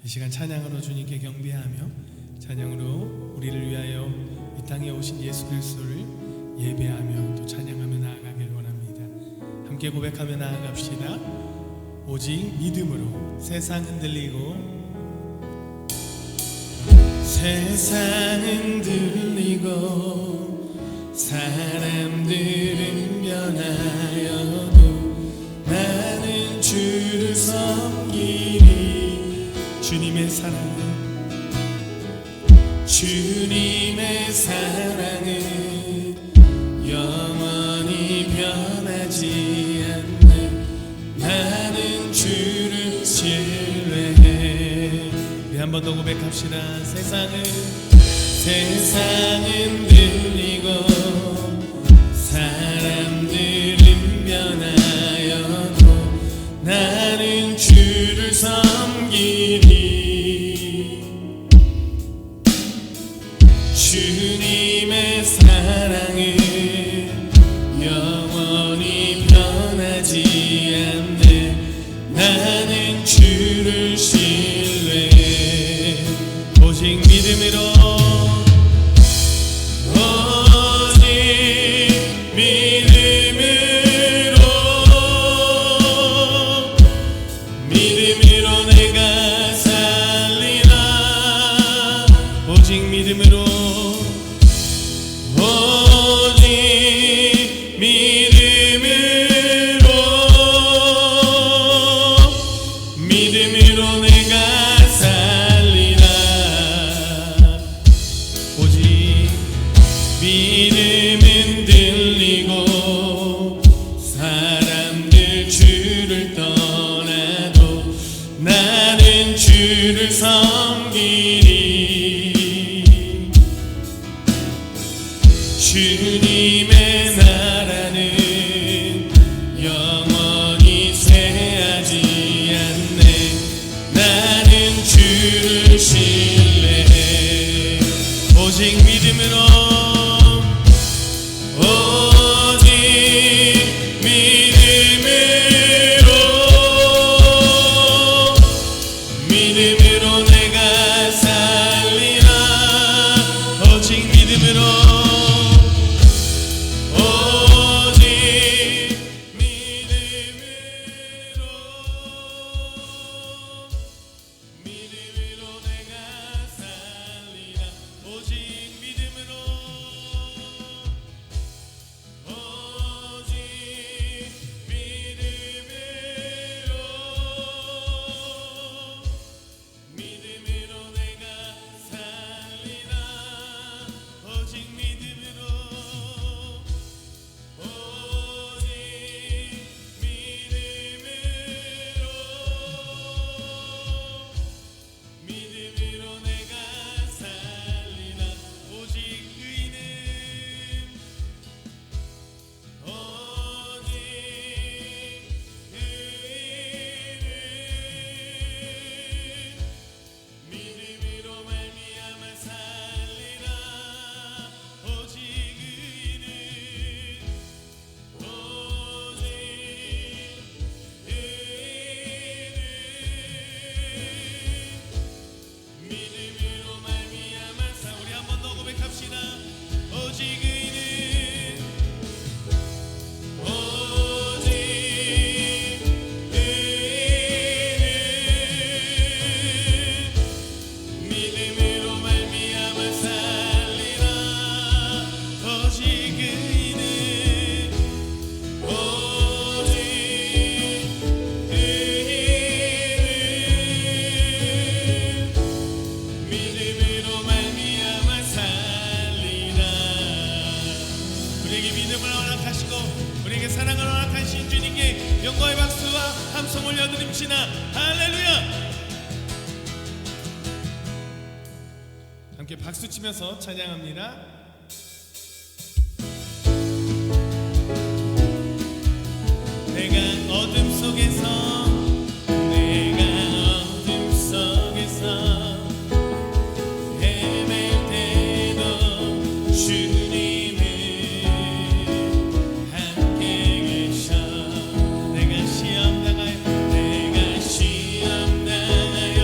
이 시간 찬양으로 주님께 경배하며 찬양으로 우리를 위하여 이 땅에 오신 예수 그리스도를 예배하며 또 찬양하며 나아가길 원합니다. 함께 고백하며 나아갑시다. 오직 믿음으로. 세상 흔들리고 세상은 들리고 사람들은 변하여도 나는 주를 섬기리. 주님의 사랑은 영원히 변하지 않네. 나는 주를 신뢰해. 우리 한 번 더 고백합시다. 세상은 들리고 사람들은 변하여도 나는 주를 섬기리. 주님의 사랑은 영원히 변하지 않네. 나는 주를 신뢰해. 오직 믿음으로. 믿음으로 내가 살리라. 오직 믿음으로. 오직 믿음으로. 믿음으로 내가 살리라. 오직 믿음은 들리고 사람들 주를 떠나도 나는 주를 섬기리. 주님의 나라는 영원히 쇠하지 않네. 나는 주를 신뢰해. 오직 믿음으로. 오직 믿음으로. 믿음으로 내가 살리라. 오직 믿음으로. 오직 믿음으로. 믿음으로 내가 살리라. 오직 믿음으로. 오직 믿음으로. 믿음으로 내가 살리라. 오직 믿음으로. 오직 믿음으로. 믿음으로 내가 살리라. 오직 의인은 오직 의인은 믿음으로 말미암아 살리라. 오직 의인은 오직 의인은 믿음으로 말미암아 우리 한 번 더 고백합시다. 오직 의인은 오직 의인은 믿음으로 말미암아 살리라. 오직 의인은 오직 의인은 믿음으로 말미암아 살리라. 우리에게 믿음을 허락하시고 우리에게 사랑을 허락하신 주님께 영광의 박수와 함성 올려드립시다. 할렐루야. 함께 박수 치면서 찬양합니다. 내가 어둠 속에서 헤맬 때도 주님은 함께 계셔. 내가 시험 당하여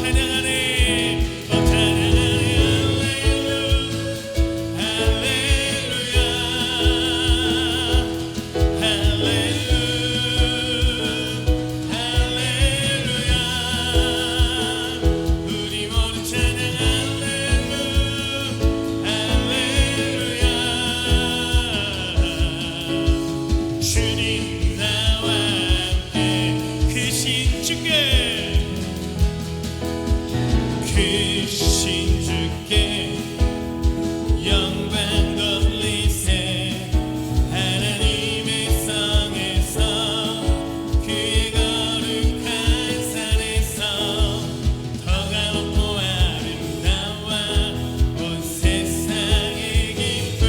찬양하네 또 찬양하네 할렐루야 할렐루야 할렐루야 우리 모두 찬양 할렐루야 주님 나와 함께 크신 주께 영광 돌리세 하나님의 성에서 그의 거룩한 산에서 더가 높고 아름다워 온 세상의 기쁨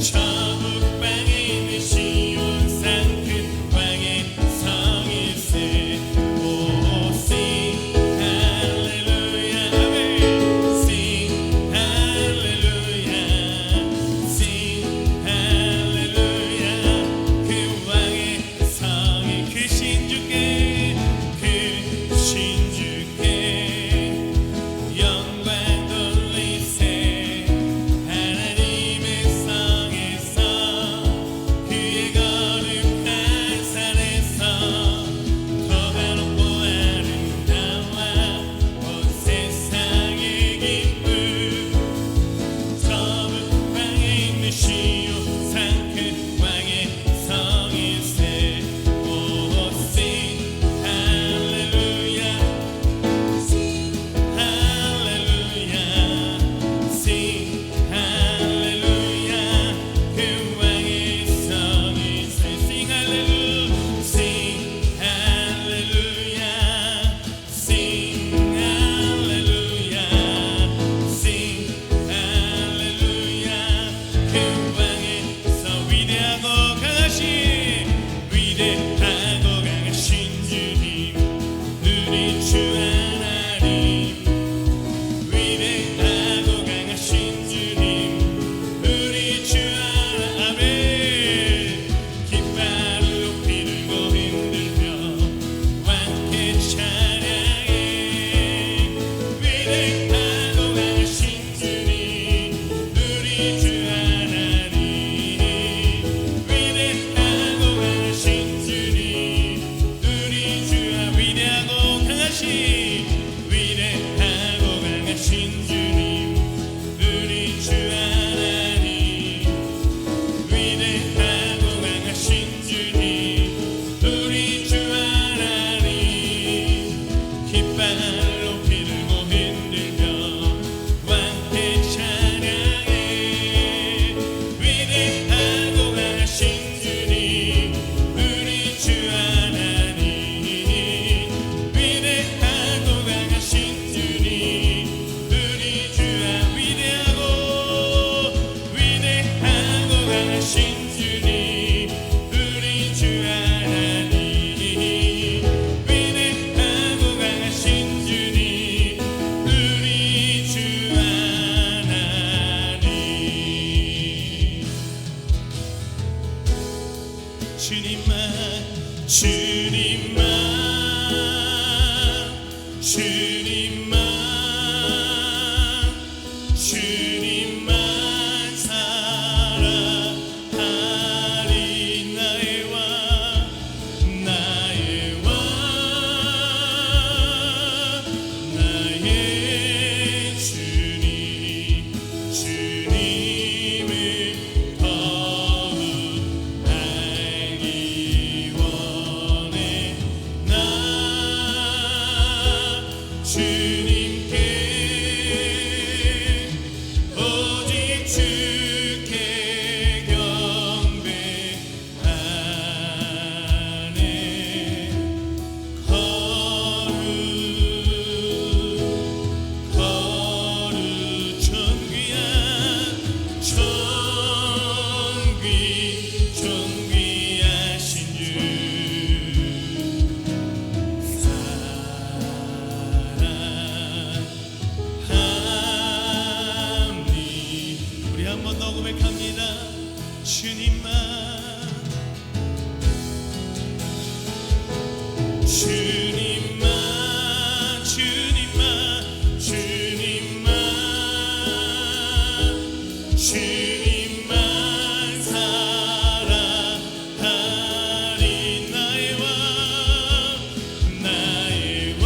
저 북방에 있는 시온산 큰 왕의 성일세 오 sing hallelujah sing hallelujah sing hallelujah 그 왕의 성이 크신 주께 영광 돌리세 하나님의 성에서 그의 거룩한 산에서 더가 높고 아름다워 온 세상의 기쁨 저 북방에 있는 시온산 큰 왕의 성일세 오 sing hallelujah sing hallelujah sing hallelujah 그 왕의 성일세 sing hallelujah sing hallelujah sing hallelujah sing hallelujah 그 왕의 성 위대하고 강하신 주님 우리 주 하나님 위대하고 강하신 주님 우리 주 하나님 깃발을 높이 들고 흔들며 함께 찬양해 위대하고 강하신 주님 우리 주 하나님 위대하고 강하신 주님 우리 주 위대하고 강하신 주님 우리 주 하나님 위대하고 강하신 주님 우리 주 하나님 깃발을 높이 들고 흔들며 함께 찬양해 위대하고 강하신 주님 우리 주 하나님 위대하고 강하신 주님 우리 주 위대하고 강하신 주님 우리 주 하나님 위대하고 강하신 주님 우리 주 하나님 주님만 사랑하리 나의 왕 나의 주님을 더욱 알기 원해 나 주님께 오직 주께 경배하네 거룩 존귀한 존귀하신 주 사랑하리 주님만 사랑하리. 나의 왕 나의 왕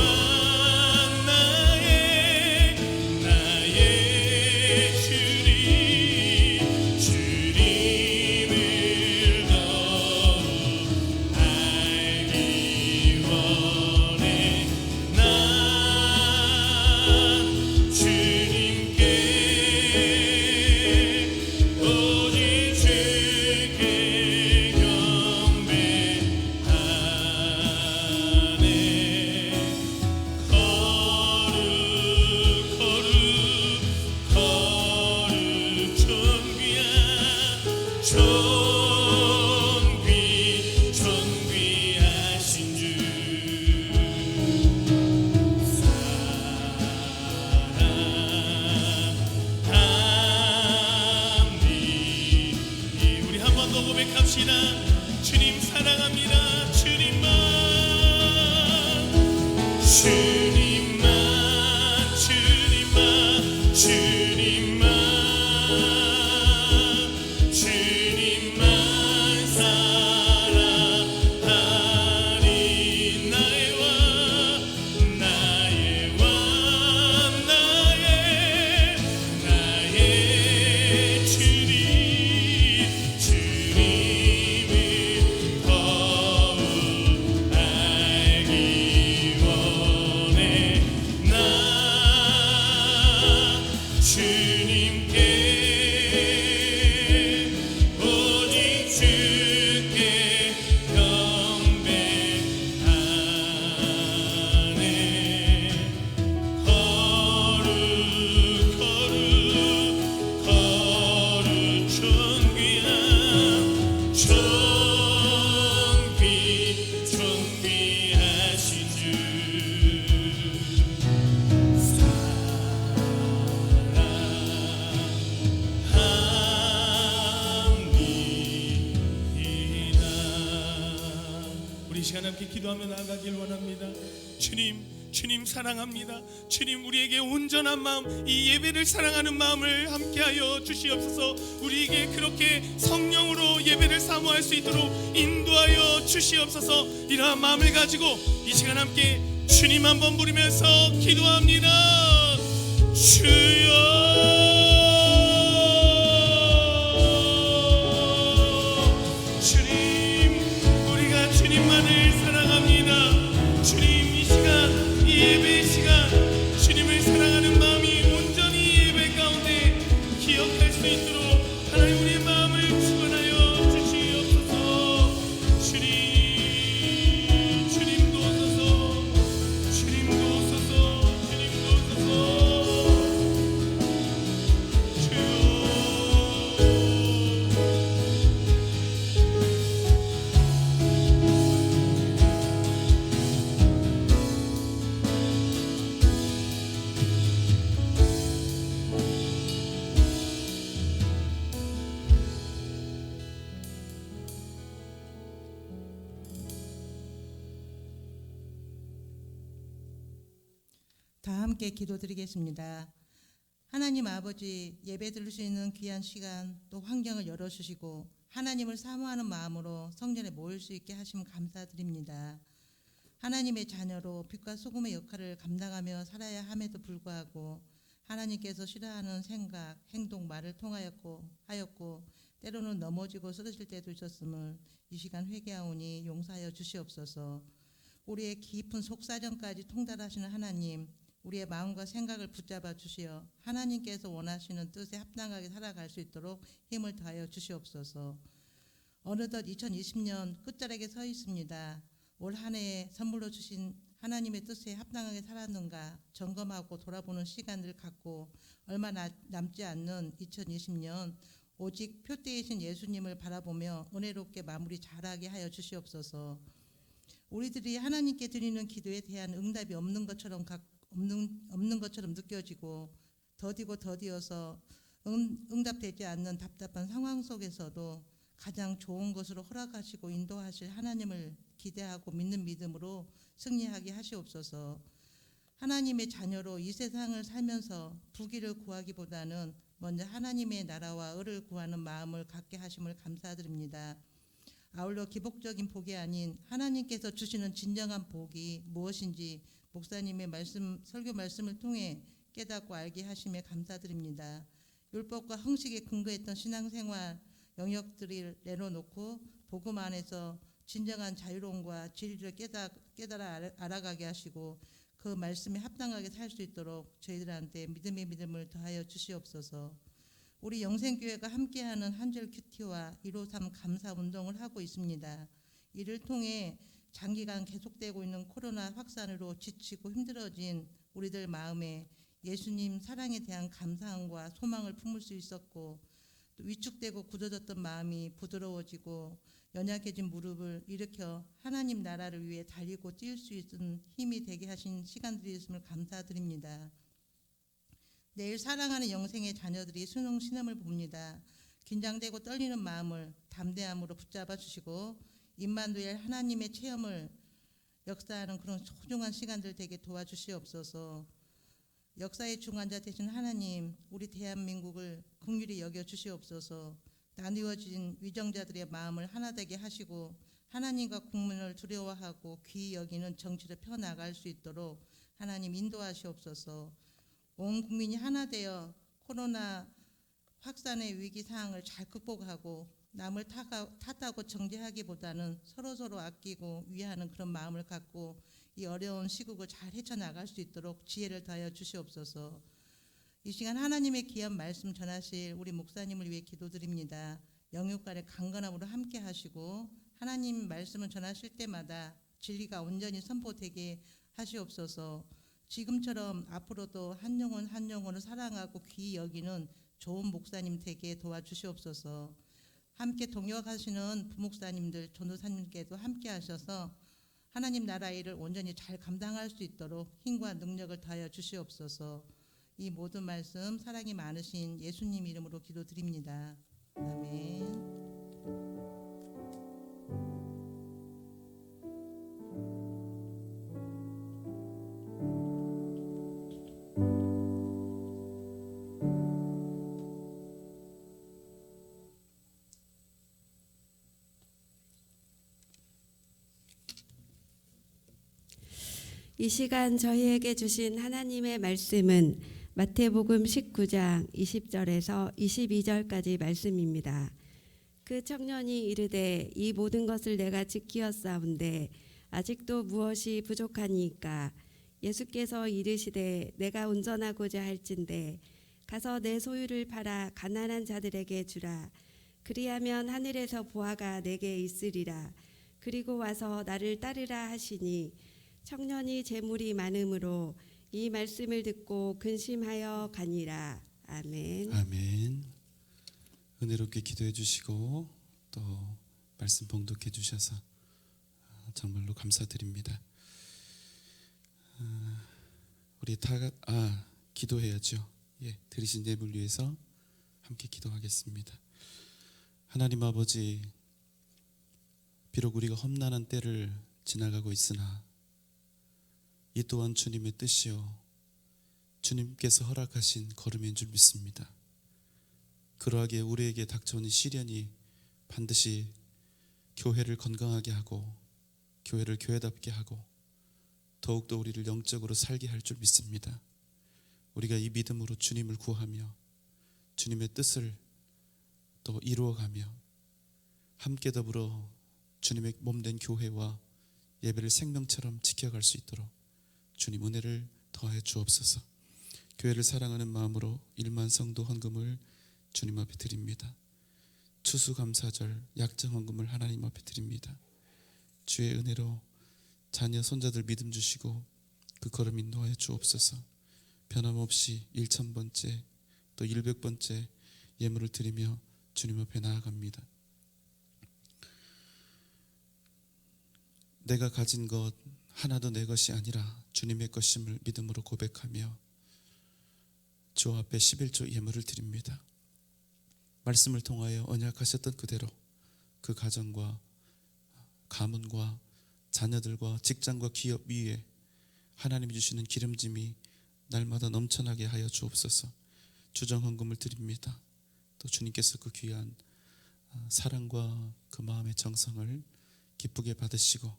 나의 주님 주님을 더욱 알기 원해. 난 주님께 오직 주께 경배하네. 거룩 존귀하신 주 사랑합니다. 우리 한 번 더 고백합시다. 주님 사랑합니다. 주님만 사랑하리. 나의 왕 나의 주님 주님을 더욱 알기 원해. 나 주님께 오직 주께 경배하네. 거룩 존귀하신 주 사랑합니다. 우리 시간 함께 기도하며 나아가길 원합니다. 주님 사랑합니다. 주님 우리에게 온전한 마음, 이 예배를 사랑하는 마음을 함께하여 주시옵소서. 우리에게 그렇게 성령으로 예배를 사모할 수 있도록 인도하여 주시옵소서. 이러한 마음을 가지고 이 시간 함께 주님 한번 부르면서 기도합니다. 주여 주님 우리가 주님만을 사랑합니다. 주님 이 시간 이 예배의 시간 주님을 사랑하는 마음이 온전히 예배 가운데 기억할 수 있도록 하나님 우리의 마음을 축원하여 주시옵소서. 주님도 오소서. 다 함께 기도드리겠습니다. 하나님 아버지, 예배 드릴 수 있는 귀한 시간 또 환경을 열어주시고 하나님을 사모하는 마음으로 성전에 모일 수 있게 하시면 감사드립니다. 하나님의 자녀로 빛과 소금의 역할을 감당하며 살아야 함에도 불구하고 하나님께서 싫어하는 생각, 행동, 말을 통하였고 때로는 넘어지고 쓰러질 때도 있었음을 이 시간 회개하오니 용서하여 주시옵소서. 우리의 깊은 속사정까지 통달하시는 하나님, 우리의 마음과 생각을 붙잡아 주시어 하나님께서 원하시는 뜻에 합당하게 살아갈 수 있도록 힘을 더하여 주시옵소서. 어느덧 2020년 끝자락에 서 있습니다. 올 한 해에 선물로 주신 하나님의 뜻에 합당하게 살았는가 점검하고 돌아보는 시간을 갖고 얼마 남지 않는 2020년 오직 표대이신 예수님을 바라보며 은혜롭게 마무리 잘하게 하여 주시옵소서. 우리들이 하나님께 드리는 기도에 대한 응답이 없는 것처럼 느껴지고 더디어서 응답되지 않는 답답한 상황 속에서도 가장 좋은 것으로 허락하시고 인도하실 하나님을 기대하고 믿는 믿음으로 승리하게 하시옵소서. 하나님의 자녀로 이 세상을 살면서 부귀를 구하기보다는 먼저 하나님의 나라와 의를 구하는 마음을 갖게 하심을 감사드립니다. 아울러 기복적인 복이 아닌 하나님께서 주시는 진정한 복이 무엇인지 목사님의 설교 말씀을 통해 깨닫고 알게 하심에 감사드립니다. 율법과 형식에 근거했던 신앙생활 영역들을 내려놓고 복음 안에서 진정한 자유로움과 진리를 깨달아 알아가게 하시고 그 말씀에 합당하게 살 수 있도록 저희들한테 믿음의 믿음을 더하여 주시옵소서. 우리 영생교회가 함께하는 한절 큐티와 153 감사 운동을 하고 있습니다. 이를 통해 장기간 계속되고 있는 코로나 확산으로 지치고 힘들어진 우리들 마음에 예수님 사랑에 대한 감사함과 소망을 품을 수 있었고, 또 위축되고 굳어졌던 마음이 부드러워지고 연약해진 무릎을 일으켜 하나님 나라를 위해 달리고 뛸 수 있는 힘이 되게 하신 시간들이 있음을 감사드립니다. 내일 사랑하는 영생의 자녀들이 수능 시험을 봅니다. 긴장되고 떨리는 마음을 담대함으로 붙잡아 주시고 임마누엘 하나님의 체험을 역사하는 그런 소중한 시간들 되게 도와주시옵소서. 역사의 중환자 되신 하나님, 우리 대한민국을 긍휼히 여겨 주시옵소서. 나뉘어진 위정자들의 마음을 하나 되게 하시고 하나님과 국민을 두려워하고 귀히 여기는 정치를 펴나갈 수 있도록 하나님 인도하시옵소서. 온 국민이 하나 되어 코로나 확산의 위기 상황을 잘 극복하고 남을 탓하고 정죄하기보다는 서로 아끼고 위하는 그런 마음을 갖고 이 어려운 시국을 잘 헤쳐나갈 수 있도록 지혜를 더하여 주시옵소서. 이 시간 하나님의 귀한 말씀 전하실 우리 목사님을 위해 기도드립니다. 영육간의 강건함으로 함께 하시고 하나님 말씀을 전하실 때마다 진리가 온전히 선포되게 하시옵소서. 지금처럼 앞으로도 한 영혼을 사랑하고 귀히 여기는 좋은 목사님 되게 도와주시옵소서. 함께 동역하시는 부목사님들, 전도사님께도 함께 하셔서 하나님 나라 일을 온전히 잘 감당할 수 있도록 힘과 능력을 더하여 주시옵소서. 이 모든 말씀 사랑이 많으신 예수님 이름으로 기도드립니다. 아멘. 이 시간 저희에게 주신 하나님의 말씀은 마태복음 19장 20절에서 22절까지 말씀입니다. 그 청년이 이르되 이 모든 것을 내가 지키었사온데 아직도 무엇이 부족하니까? 예수께서 이르시되 내가 온전하고자 할진대 가서 내 소유를 팔아 가난한 자들에게 주라. 그리하면 하늘에서 보화가 내게 있으리라. 그리고 와서 나를 따르라 하시니 청년이 재물이 많음으로 이 말씀을 듣고 근심하여 가니라. 아멘. 아멘. 은혜롭게 기도해 주시고 또 말씀 봉독해 주셔서 정말로 감사드립니다. 우리 다 기도해야죠. 들으신 예물 위해서 함께 기도하겠습니다. 하나님 아버지, 비록 우리가 험난한 때를 지나가고 있으나 이 또한 주님의 뜻이요 주님께서 허락하신 걸음인 줄 믿습니다. 그러하기에 우리에게 닥쳐오는 시련이 반드시 교회를 건강하게 하고 교회를 교회답게 하고 더욱더 우리를 영적으로 살게 할 줄 믿습니다. 우리가 이 믿음으로 주님을 구하며 주님의 뜻을 또 이루어가며 함께 더불어 주님의 몸된 교회와 예배를 생명처럼 지켜갈 수 있도록 주님 은혜를 더하여 주옵소서. 교회를 사랑하는 마음으로 1만 성도 헌금을 주님 앞에 드립니다. 추수감사절 약정 헌금을 하나님 앞에 드립니다. 주의 은혜로 자녀 손자들 믿음 주시고 그 걸음 인도하여 주옵소서. 변함없이 1000번째 또 100번째 예물을 드리며 주님 앞에 나아갑니다. 내가 가진 것 하나도 내 것이 아니라 주님의 것임을 믿음으로 고백하며 주 앞에 11조 예물을 드립니다. 말씀을 통하여 언약하셨던 그대로 그 가정과 가문과 자녀들과 직장과 기업 위에 하나님이 주시는 기름짐이 날마다 넘쳐나게 하여 주옵소서. 주정헌금을 드립니다. 또 주님께서 그 귀한 사랑과 그 마음의 정성을 기쁘게 받으시고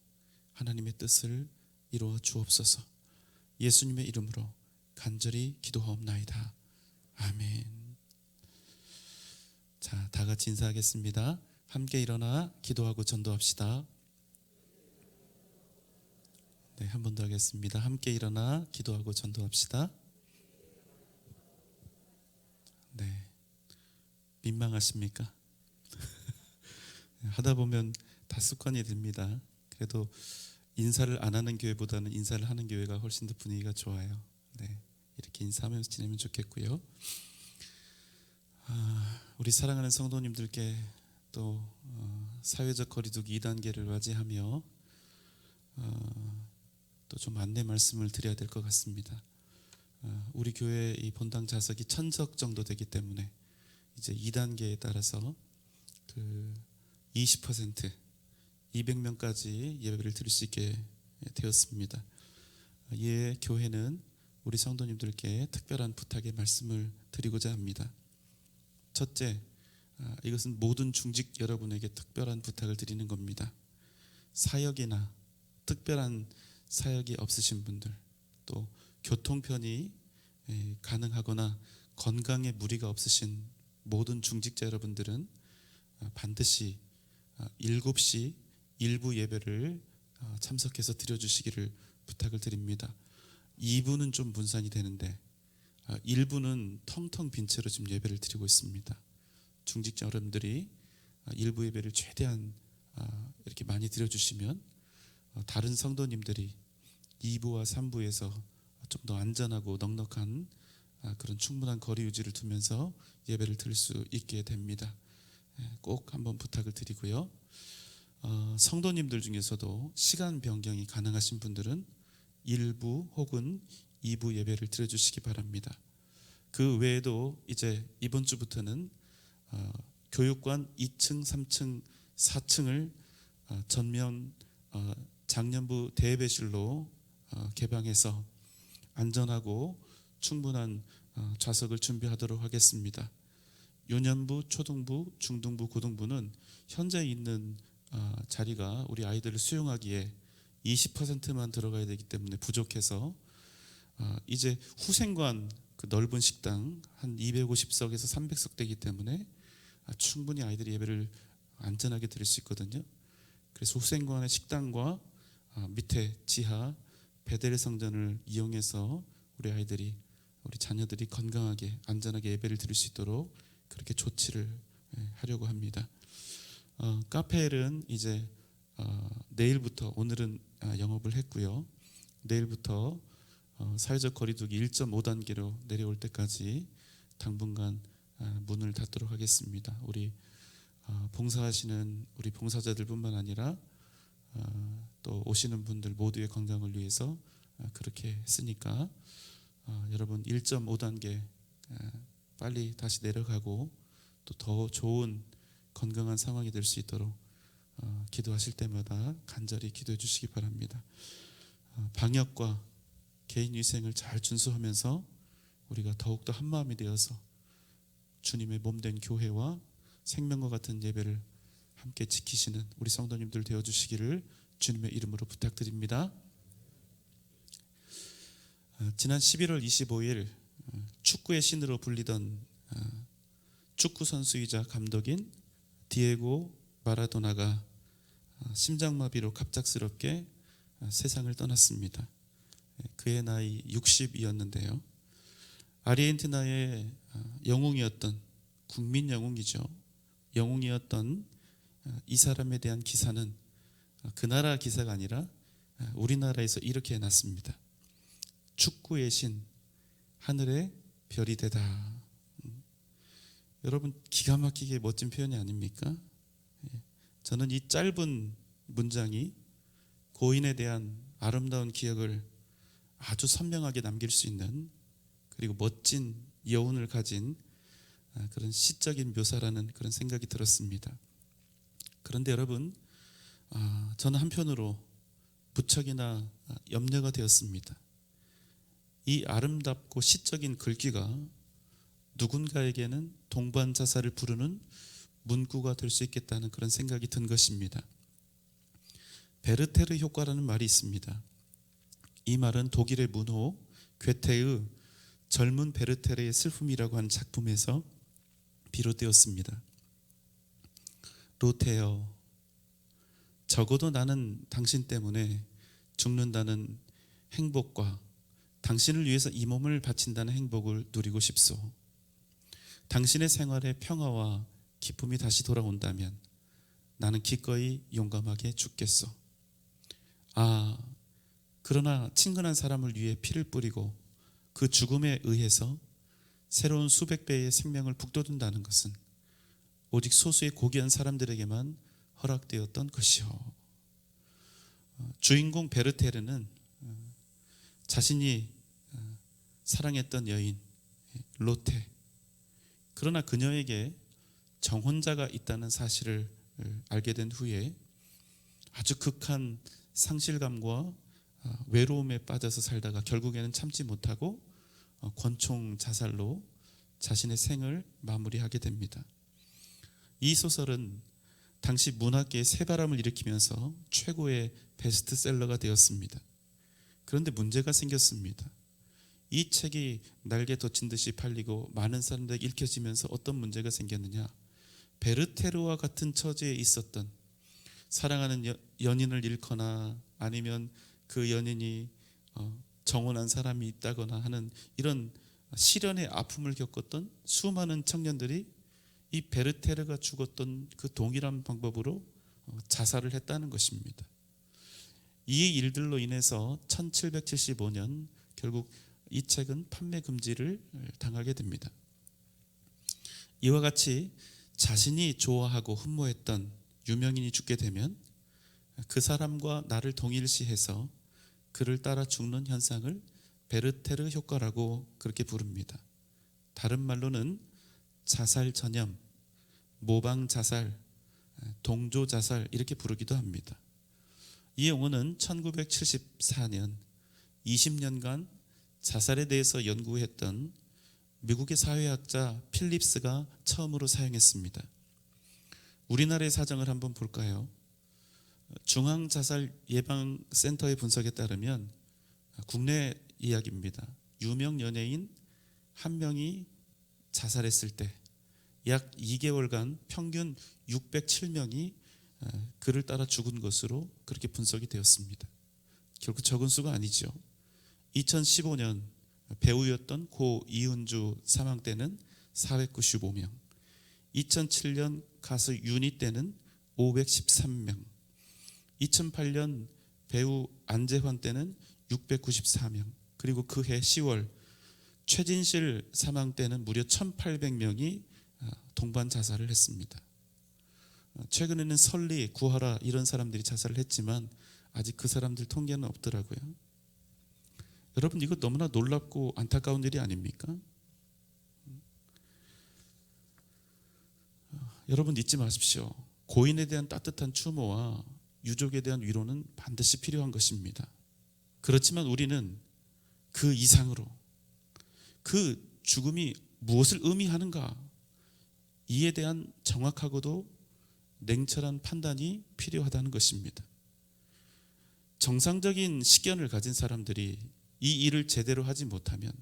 하나님의 뜻을 이루어 주옵소서. 예수님의 이름으로 간절히 기도하옵나이다. 아멘. 자, 다 같이 인사하겠습니다. 함께 일어나 기도하고 전도합시다. 네, 한 번 더 하겠습니다. 함께 일어나 기도하고 전도합시다. 네, 민망하십니까? 하다 보면 다 습관이 됩니다. 그래도 인사를 안 하는 교회보다는 인사를 하는 교회가 훨씬 더 분위기가 좋아요. 네, 이렇게 인사하면서 지내면 좋겠고요. 우리 사랑하는 성도님들께 또 사회적 거리두기 2단계를 맞이하며 또 좀 안내 말씀을 드려야 될 것 같습니다. 우리 교회 이 본당 좌석이 1000석 정도 되기 때문에 이제 2단계에 따라서 그 20% 200명까지 예배를 드릴 수 있게 되었습니다. 이에 교회는 우리 성도님들께 특별한 부탁의 말씀을 드리고자 합니다. 첫째, 이것은 모든 중직 여러분에게 특별한 부탁을 드리는 겁니다. 사역이나 특별한 사역이 없으신 분들, 또 교통편이 가능하거나 건강에 무리가 없으신 모든 중직자 여러분들은 반드시 7시 일부 예배를 참석해서 드려주시기를 부탁을 드립니다. 2부는 좀 분산이 되는데 1부는 텅텅 빈 채로 지금 예배를 드리고 있습니다. 중직자 여러분들이 일부 예배를 최대한 이렇게 많이 드려주시면 다른 성도님들이 2부와 3부에서 좀 더 안전하고 넉넉한 그런 충분한 거리 유지를 두면서 예배를 드릴 수 있게 됩니다. 꼭 한번 부탁을 드리고요. 성도님들 중에서도 시간 변경이 가능하신 분들은 1부 혹은 2부 예배를 드려주시기 바랍니다. 그 외에도 이제 이번 주부터는 교육관 2층, 3층, 4층을 전면 장년부 대예배실로 개방해서 안전하고 충분한 좌석을 준비하도록 하겠습니다. 유년부, 초등부, 중등부, 고등부는 현재 있는 자리가 우리 아이들을 수용하기에 20%만 들어가야 되기 때문에 부족해서 이제 후생관 그 넓은 식당 한 250석에서 300석 되기 때문에 충분히 아이들이 예배를 안전하게 드릴 수 있거든요. 그래서 후생관의 식당과 밑에 지하 베델 성전을 이용해서 우리 아이들이, 우리 자녀들이 건강하게 안전하게 예배를 드릴 수 있도록 그렇게 조치를 하려고 합니다. 카페엘은 이제 내일부터, 오늘은 영업을 했고요. 내일부터 사회적 거리두기 1.5단계로 내려올 때까지 당분간 문을 닫도록 하겠습니다. 우리 봉사하시는 우리 봉사자들뿐만 아니라 또 오시는 분들 모두의 건강을 위해서 그렇게 했으니까 여러분 1.5단계 빨리 다시 내려가고 또 더 좋은 건강한 상황이 될 수 있도록 기도하실 때마다 간절히 기도해 주시기 바랍니다. 방역과 개인위생을 잘 준수하면서 우리가 더욱더 한마음이 되어서 주님의 몸된 교회와 생명과 같은 예배를 함께 지키시는 우리 성도님들 되어주시기를 주님의 이름으로 부탁드립니다. 지난 11월 25일 축구의 신으로 불리던 축구 선수이자 감독인 디에고 마라도나가 심장마비로 갑작스럽게 세상을 떠났습니다. 그의 나이 60이었는데요. 아르헨티나의 영웅이었던, 국민 영웅이죠. 영웅이었던 이 사람에 대한 기사는 그 나라 기사가 아니라 우리나라에서 이렇게 났습니다. 축구의 신, 하늘의 별이 되다. 여러분, 기가 막히게 멋진 표현이 아닙니까? 저는 이 짧은 문장이 고인에 대한 아름다운 기억을 아주 선명하게 남길 수 있는, 그리고 멋진 여운을 가진 그런 시적인 묘사라는 그런 생각이 들었습니다. 그런데 여러분, 저는 한편으로 무척이나 염려가 되었습니다. 이 아름답고 시적인 글귀가 누군가에게는 동반 자살을 부르는 문구가 될 수 있겠다는 그런 생각이 든 것입니다. 베르테르 효과라는 말이 있습니다. 이 말은 독일의 문호 괴테의 젊은 베르테르의 슬픔이라고 하는 작품에서 비롯되었습니다. 로테여, 적어도 나는 당신 때문에 죽는다는 행복과 당신을 위해서 이 몸을 바친다는 행복을 누리고 싶소. 당신의 생활에 평화와 기쁨이 다시 돌아온다면 나는 기꺼이 용감하게 죽겠소. 아, 그러나 친근한 사람을 위해 피를 뿌리고 그 죽음에 의해서 새로운 수백 배의 생명을 북돋운다는 것은 오직 소수의 고귀한 사람들에게만 허락되었던 것이요. 주인공 베르테르는 자신이 사랑했던 여인 로테, 그러나 그녀에게 정혼자가 있다는 사실을 알게 된 후에 아주 극한 상실감과 외로움에 빠져서 살다가 결국에는 참지 못하고 권총 자살로 자신의 생을 마무리하게 됩니다. 이 소설은 당시 문학계에 새바람을 일으키면서 최고의 베스트셀러가 되었습니다. 그런데 문제가 생겼습니다. 이 책이 날개 돋친 듯이 팔리고 많은 사람들에게 읽혀지면서 어떤 문제가 생겼느냐, 베르테르와 같은 처지에 있었던 사랑하는 연인을 잃거나 아니면 그 연인이 정혼한 사람이 있다거나 하는 이런 시련의 아픔을 겪었던 수많은 청년들이 이 베르테르가 죽었던 그 동일한 방법으로 자살을 했다는 것입니다. 이 일들로 인해서 1775년 결국 이 책은 판매 금지를 당하게 됩니다. 이와 같이 자신이 좋아하고 흠모했던 유명인이 죽게 되면 그 사람과 나를 동일시해서 그를 따라 죽는 현상을 베르테르 효과라고 그렇게 부릅니다. 다른 말로는 자살 전염, 모방 자살, 동조 자살 이렇게 부르기도 합니다. 이 용어는 1974년 20년간 자살에 대해서 연구했던 미국의 사회학자 필립스가 처음으로 사용했습니다. 우리나라의 사정을 한번 볼까요? 중앙자살예방센터의 분석에 따르면 국내 이야기입니다. 유명 연예인 한 명이 자살했을 때 약 2개월간 평균 607명이 그를 따라 죽은 것으로 그렇게 분석이 되었습니다. 결국 적은 수가 아니죠. 2015년 배우였던 고 이은주 사망 때는 495명, 2007년 가수 윤희 때는 513명, 2008년 배우 안재환 때는 694명, 그리고 그해 10월 최진실 사망 때는 무려 1800명이 동반 자살을 했습니다. 최근에는 설리, 구하라 이런 사람들이 자살을 했지만 아직 그 사람들 통계는 없더라고요. 여러분, 이거 너무나 놀랍고 안타까운 일이 아닙니까? 여러분, 잊지 마십시오. 고인에 대한 따뜻한 추모와 유족에 대한 위로는 반드시 필요한 것입니다. 그렇지만 우리는 그 이상으로 그 죽음이 무엇을 의미하는가, 이에 대한 정확하고도 냉철한 판단이 필요하다는 것입니다. 정상적인 식견을 가진 사람들이 이 일을 제대로 하지 못하면,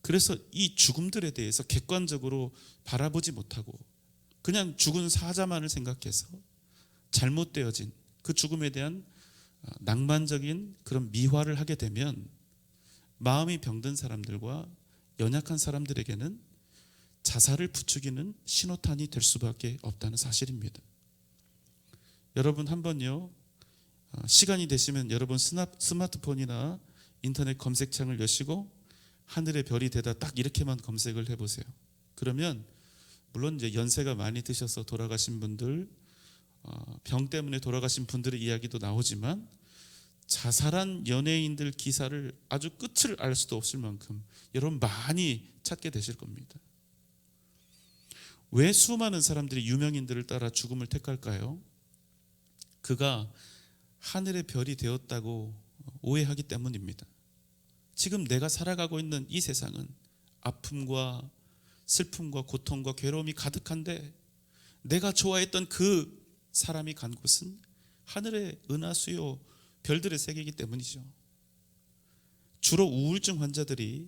그래서 이 죽음들에 대해서 객관적으로 바라보지 못하고 그냥 죽은 사자만을 생각해서 잘못되어진 그 죽음에 대한 낭만적인 그런 미화를 하게 되면 마음이 병든 사람들과 연약한 사람들에게는 자살을 부추기는 신호탄이 될 수밖에 없다는 사실입니다. 여러분, 한번요, 시간이 되시면 여러분 스마트폰이나 인터넷 검색창을 여시고 하늘의 별이 되다 딱 이렇게만 검색을 해보세요. 그러면 물론 이제 연세가 많이 드셔서 돌아가신 분들, 병 때문에 돌아가신 분들의 이야기도 나오지만 자살한 연예인들 기사를 아주 끝을 알 수도 없을 만큼 여러분 많이 찾게 되실 겁니다. 왜 수많은 사람들이 유명인들을 따라 죽음을 택할까요? 그가 하늘의 별이 되었다고 오해하기 때문입니다. 지금 내가 살아가고 있는 이 세상은 아픔과 슬픔과 고통과 괴로움이 가득한데 내가 좋아했던 그 사람이 간 곳은 하늘의 은하수요 별들의 세계이기 때문이죠. 주로 우울증 환자들이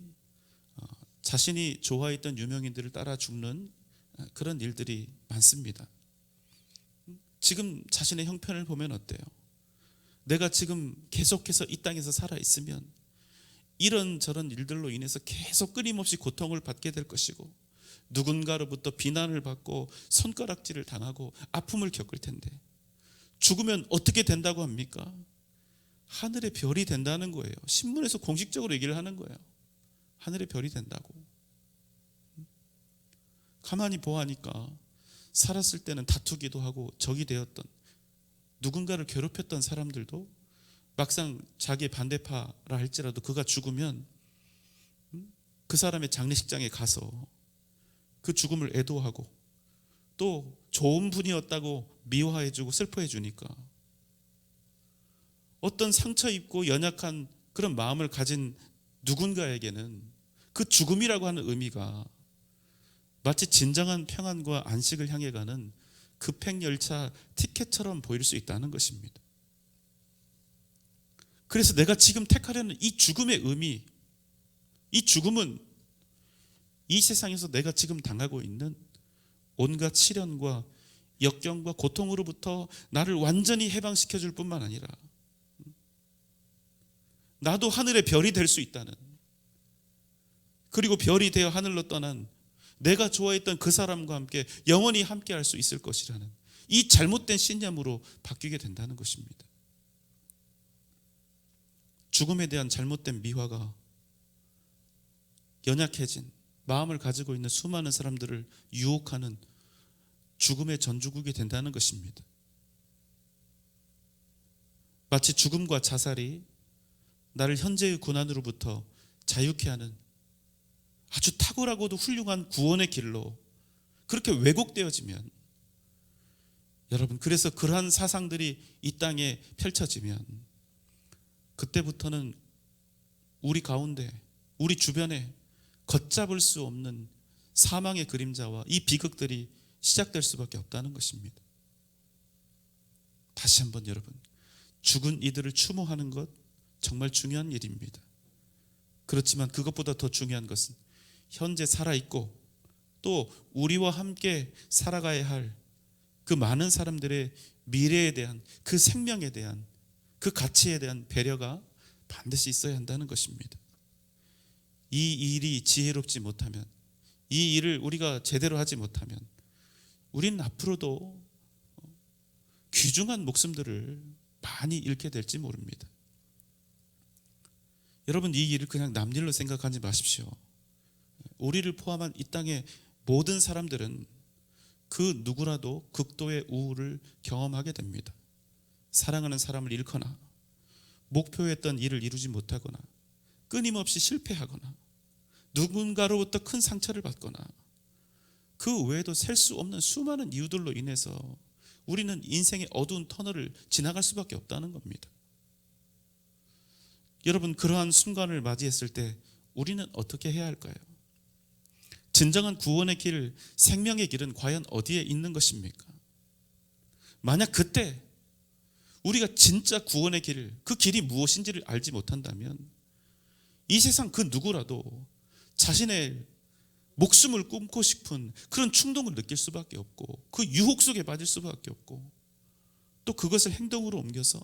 자신이 좋아했던 유명인들을 따라 죽는 그런 일들이 많습니다. 지금 자신의 형편을 보면 어때요? 내가 지금 계속해서 이 땅에서 살아있으면 이런저런 일들로 인해서 계속 끊임없이 고통을 받게 될 것이고 누군가로부터 비난을 받고 손가락질을 당하고 아픔을 겪을 텐데 죽으면 어떻게 된다고 합니까? 하늘의 별이 된다는 거예요. 신문에서 공식적으로 얘기를 하는 거예요. 하늘의 별이 된다고. 가만히 보아하니까 살았을 때는 다투기도 하고 적이 되었던 누군가를 괴롭혔던 사람들도 막상 자기의 반대파라 할지라도 그가 죽으면 그 사람의 장례식장에 가서 그 죽음을 애도하고 또 좋은 분이었다고 미워해주고 슬퍼해주니까 어떤 상처 입고 연약한 그런 마음을 가진 누군가에게는 그 죽음이라고 하는 의미가 마치 진정한 평안과 안식을 향해 가는 급행열차 티켓처럼 보일 수 있다는 것입니다. 그래서 내가 지금 택하려는 이 죽음의 의미, 이 죽음은 이 세상에서 내가 지금 당하고 있는 온갖 시련과 역경과 고통으로부터 나를 완전히 해방시켜 줄 뿐만 아니라 나도 하늘의 별이 될 수 있다는, 그리고 별이 되어 하늘로 떠난 내가 좋아했던 그 사람과 함께 영원히 함께 할 수 있을 것이라는 이 잘못된 신념으로 바뀌게 된다는 것입니다. 죽음에 대한 잘못된 미화가 연약해진 마음을 가지고 있는 수많은 사람들을 유혹하는 죽음의 전주국이 된다는 것입니다. 마치 죽음과 자살이 나를 현재의 고난으로부터 자유케 하는 아주 탁월하고도 훌륭한 구원의 길로 그렇게 왜곡되어지면, 여러분, 그래서 그러한 사상들이 이 땅에 펼쳐지면 그때부터는 우리 가운데, 우리 주변에 걷잡을 수 없는 사망의 그림자와 이 비극들이 시작될 수밖에 없다는 것입니다. 다시 한번 여러분, 죽은 이들을 추모하는 것 정말 중요한 일입니다. 그렇지만 그것보다 더 중요한 것은 현재 살아있고 또 우리와 함께 살아가야 할 그 많은 사람들의 미래에 대한, 그 생명에 대한, 그 가치에 대한 배려가 반드시 있어야 한다는 것입니다. 이 일이 지혜롭지 못하면, 이 일을 우리가 제대로 하지 못하면 우리는 앞으로도 귀중한 목숨들을 많이 잃게 될지 모릅니다. 여러분, 이 일을 그냥 남일로 생각하지 마십시오. 우리를 포함한 이 땅의 모든 사람들은 그 누구라도 극도의 우울을 경험하게 됩니다. 사랑하는 사람을 잃거나 목표했던 일을 이루지 못하거나 끊임없이 실패하거나 누군가로부터 큰 상처를 받거나 그 외에도 셀 수 없는 수많은 이유들로 인해서 우리는 인생의 어두운 터널을 지나갈 수밖에 없다는 겁니다. 여러분, 그러한 순간을 맞이했을 때 우리는 어떻게 해야 할까요? 진정한 구원의 길, 생명의 길은 과연 어디에 있는 것입니까? 만약 그때 우리가 진짜 구원의 길, 그 길이 무엇인지를 알지 못한다면 이 세상 그 누구라도 자신의 목숨을 끊고 싶은 그런 충동을 느낄 수밖에 없고 그 유혹 속에 빠질 수밖에 없고 또 그것을 행동으로 옮겨서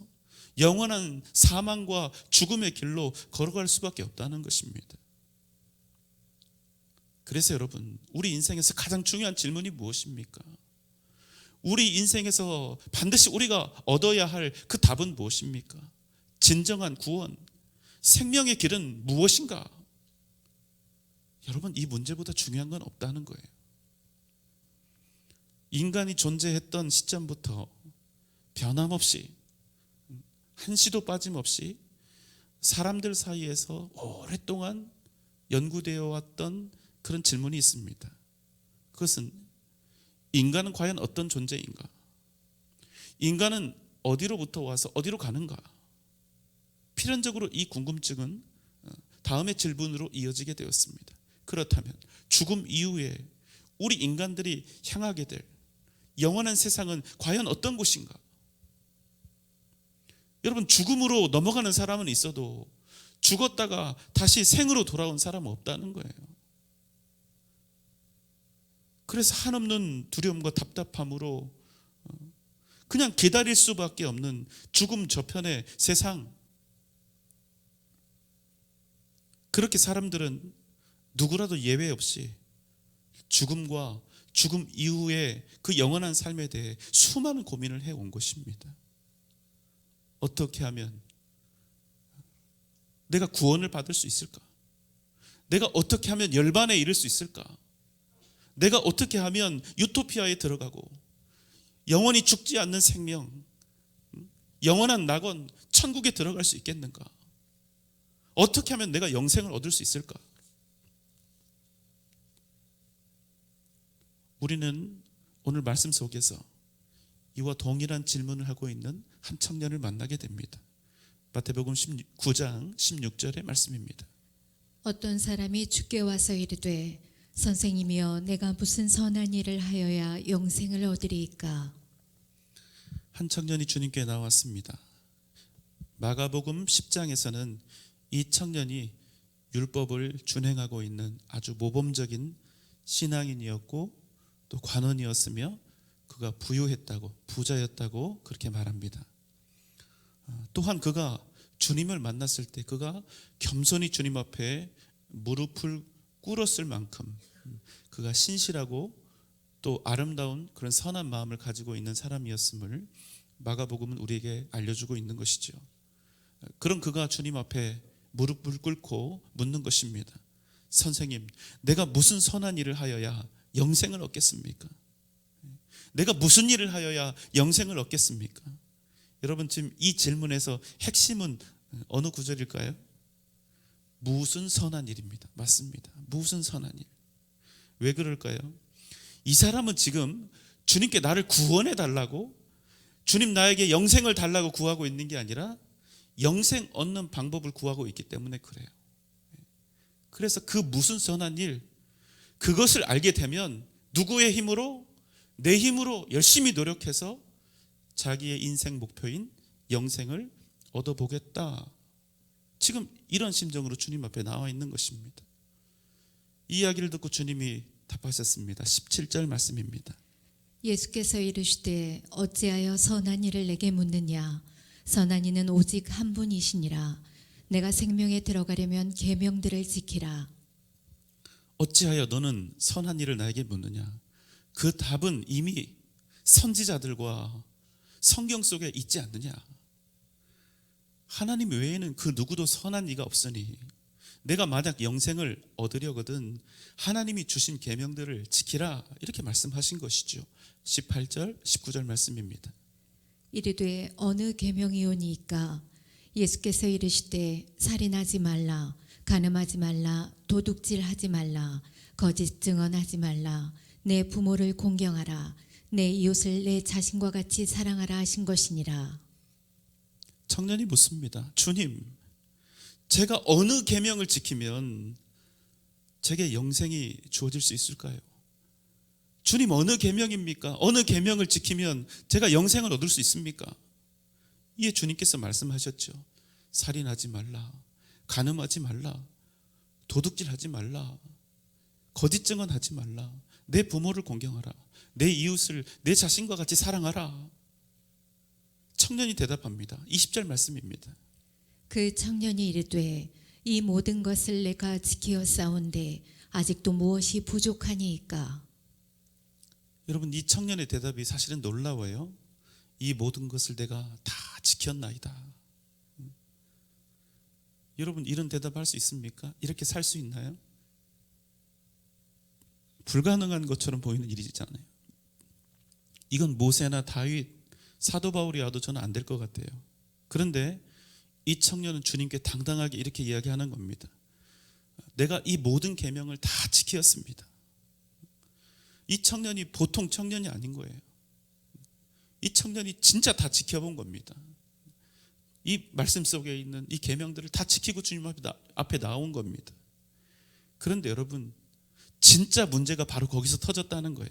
영원한 사망과 죽음의 길로 걸어갈 수밖에 없다는 것입니다. 그래서 여러분, 우리 인생에서 가장 중요한 질문이 무엇입니까? 우리 인생에서 반드시 우리가 얻어야 할 그 답은 무엇입니까? 진정한 구원, 생명의 길은 무엇인가? 여러분, 이 문제보다 중요한 건 없다는 거예요. 인간이 존재했던 시점부터 변함없이 한시도 빠짐없이 사람들 사이에서 오랫동안 연구되어 왔던 그런 질문이 있습니다. 그것은 인간은 과연 어떤 존재인가? 인간은 어디로부터 와서 어디로 가는가? 필연적으로 이 궁금증은 다음의 질문으로 이어지게 되었습니다. 그렇다면 죽음 이후에 우리 인간들이 향하게 될 영원한 세상은 과연 어떤 곳인가? 여러분, 죽음으로 넘어가는 사람은 있어도 죽었다가 다시 생으로 돌아온 사람은 없다는 거예요. 그래서 한없는 두려움과 답답함으로 그냥 기다릴 수밖에 없는 죽음 저편의 세상. 그렇게 사람들은 누구라도 예외 없이 죽음과 죽음 이후의 그 영원한 삶에 대해 수많은 고민을 해온 것입니다. 어떻게 하면 내가 구원을 받을 수 있을까? 내가 어떻게 하면 열반에 이를 수 있을까? 내가 어떻게 하면 유토피아에 들어가고 영원히 죽지 않는 생명, 영원한 낙원, 천국에 들어갈 수 있겠는가? 어떻게 하면 내가 영생을 얻을 수 있을까? 우리는 오늘 말씀 속에서 이와 동일한 질문을 하고 있는 한 청년을 만나게 됩니다. 마태복음 9장 16절의 말씀입니다. 어떤 사람이 주께 와서 이르되 선생님이여 내가 무슨 선한 일을 하여야 영생을 얻으리이까? 한 청년이 주님께 나왔습니다. 마가복음 10장에서는 이 청년이 율법을 준행하고 있는 아주 모범적인 신앙인이었고 또 관원이었으며 그가 부유했다고, 부자였다고 그렇게 말합니다. 또한 그가 주님을 만났을 때 그가 겸손히 주님 앞에 무릎을 꿇었을 만큼 그가 신실하고 또 아름다운 그런 선한 마음을 가지고 있는 사람이었음을 마가복음은 우리에게 알려주고 있는 것이죠. 그런 그가 주님 앞에 무릎을 꿇고 묻는 것입니다. 선생님, 내가 무슨 선한 일을 하여야 영생을 얻겠습니까? 내가 무슨 일을 하여야 영생을 얻겠습니까? 여러분, 지금 이 질문에서 핵심은 어느 구절일까요? 무슨 선한 일입니다. 맞습니다. 무슨 선한 일. 왜 그럴까요? 이 사람은 지금 주님께 나를 구원해 달라고, 주님 나에게 영생을 달라고 구하고 있는 게 아니라 영생 얻는 방법을 구하고 있기 때문에 그래요. 그래서 그 무슨 선한 일, 그것을 알게 되면 누구의 힘으로? 내 힘으로 열심히 노력해서 자기의 인생 목표인 영생을 얻어보겠다. 지금 이런 심정으로 주님 앞에 나와 있는 것입니다. 이 이야기를 듣고 주님이 답하셨습니다. 17절 말씀입니다. 예수께서 이르시되 어찌하여 선한 일을 내게 묻느냐? 선한 이는 오직 한 분이시니라. 내가 생명에 들어가려면 계명들을 지키라. 어찌하여 너는 선한 일을 나에게 묻느냐? 그 답은 이미 선지자들과 성경 속에 있지 않느냐? 하나님 외에는 그 누구도 선한 이가 없으니 내가 만약 영생을 얻으려거든 하나님이 주신 계명들을 지키라, 이렇게 말씀하신 것이죠. 18절 19절 말씀입니다. 이르되 어느 계명이오니이까? 예수께서 이르시되 살인하지 말라, 간음하지 말라, 도둑질하지 말라, 거짓 증언하지 말라, 내 부모를 공경하라, 내 이웃을 내 자신과 같이 사랑하라 하신 것이니라. 청년이 묻습니다. 주님, 제가 어느 계명을 지키면 제게 영생이 주어질 수 있을까요? 주님, 어느 계명입니까? 어느 계명을 지키면 제가 영생을 얻을 수 있습니까? 이에 주님께서 말씀하셨죠. 살인하지 말라, 간음하지 말라, 도둑질하지 말라, 거짓 증언하지 말라, 내 부모를 공경하라, 내 이웃을 내 자신과 같이 사랑하라. 청년이 대답합니다. 20절 말씀입니다. 그 청년이 이르되 이 모든 것을 내가 지키어 싸운데 아직도 무엇이 부족하니이까? 여러분, 이 청년의 대답이 사실은 놀라워요. 이 모든 것을 내가 다 지켰나이다. 여러분, 이런 대답할 수 있습니까? 이렇게 살 수 있나요? 불가능한 것처럼 보이는 일이잖아요. 이건 모세나 다윗, 사도 바울이 와도 저는 안 될 것 같아요. 그런데 이 청년은 주님께 당당하게 이렇게 이야기하는 겁니다. 내가 이 모든 계명을 다 지켰습니다. 이 청년이 보통 청년이 아닌 거예요. 이 청년이 진짜 다 지켜본 겁니다. 이 말씀 속에 있는 이 계명들을 다 지키고 주님 앞에 나온 겁니다. 그런데 여러분, 진짜 문제가 바로 거기서 터졌다는 거예요.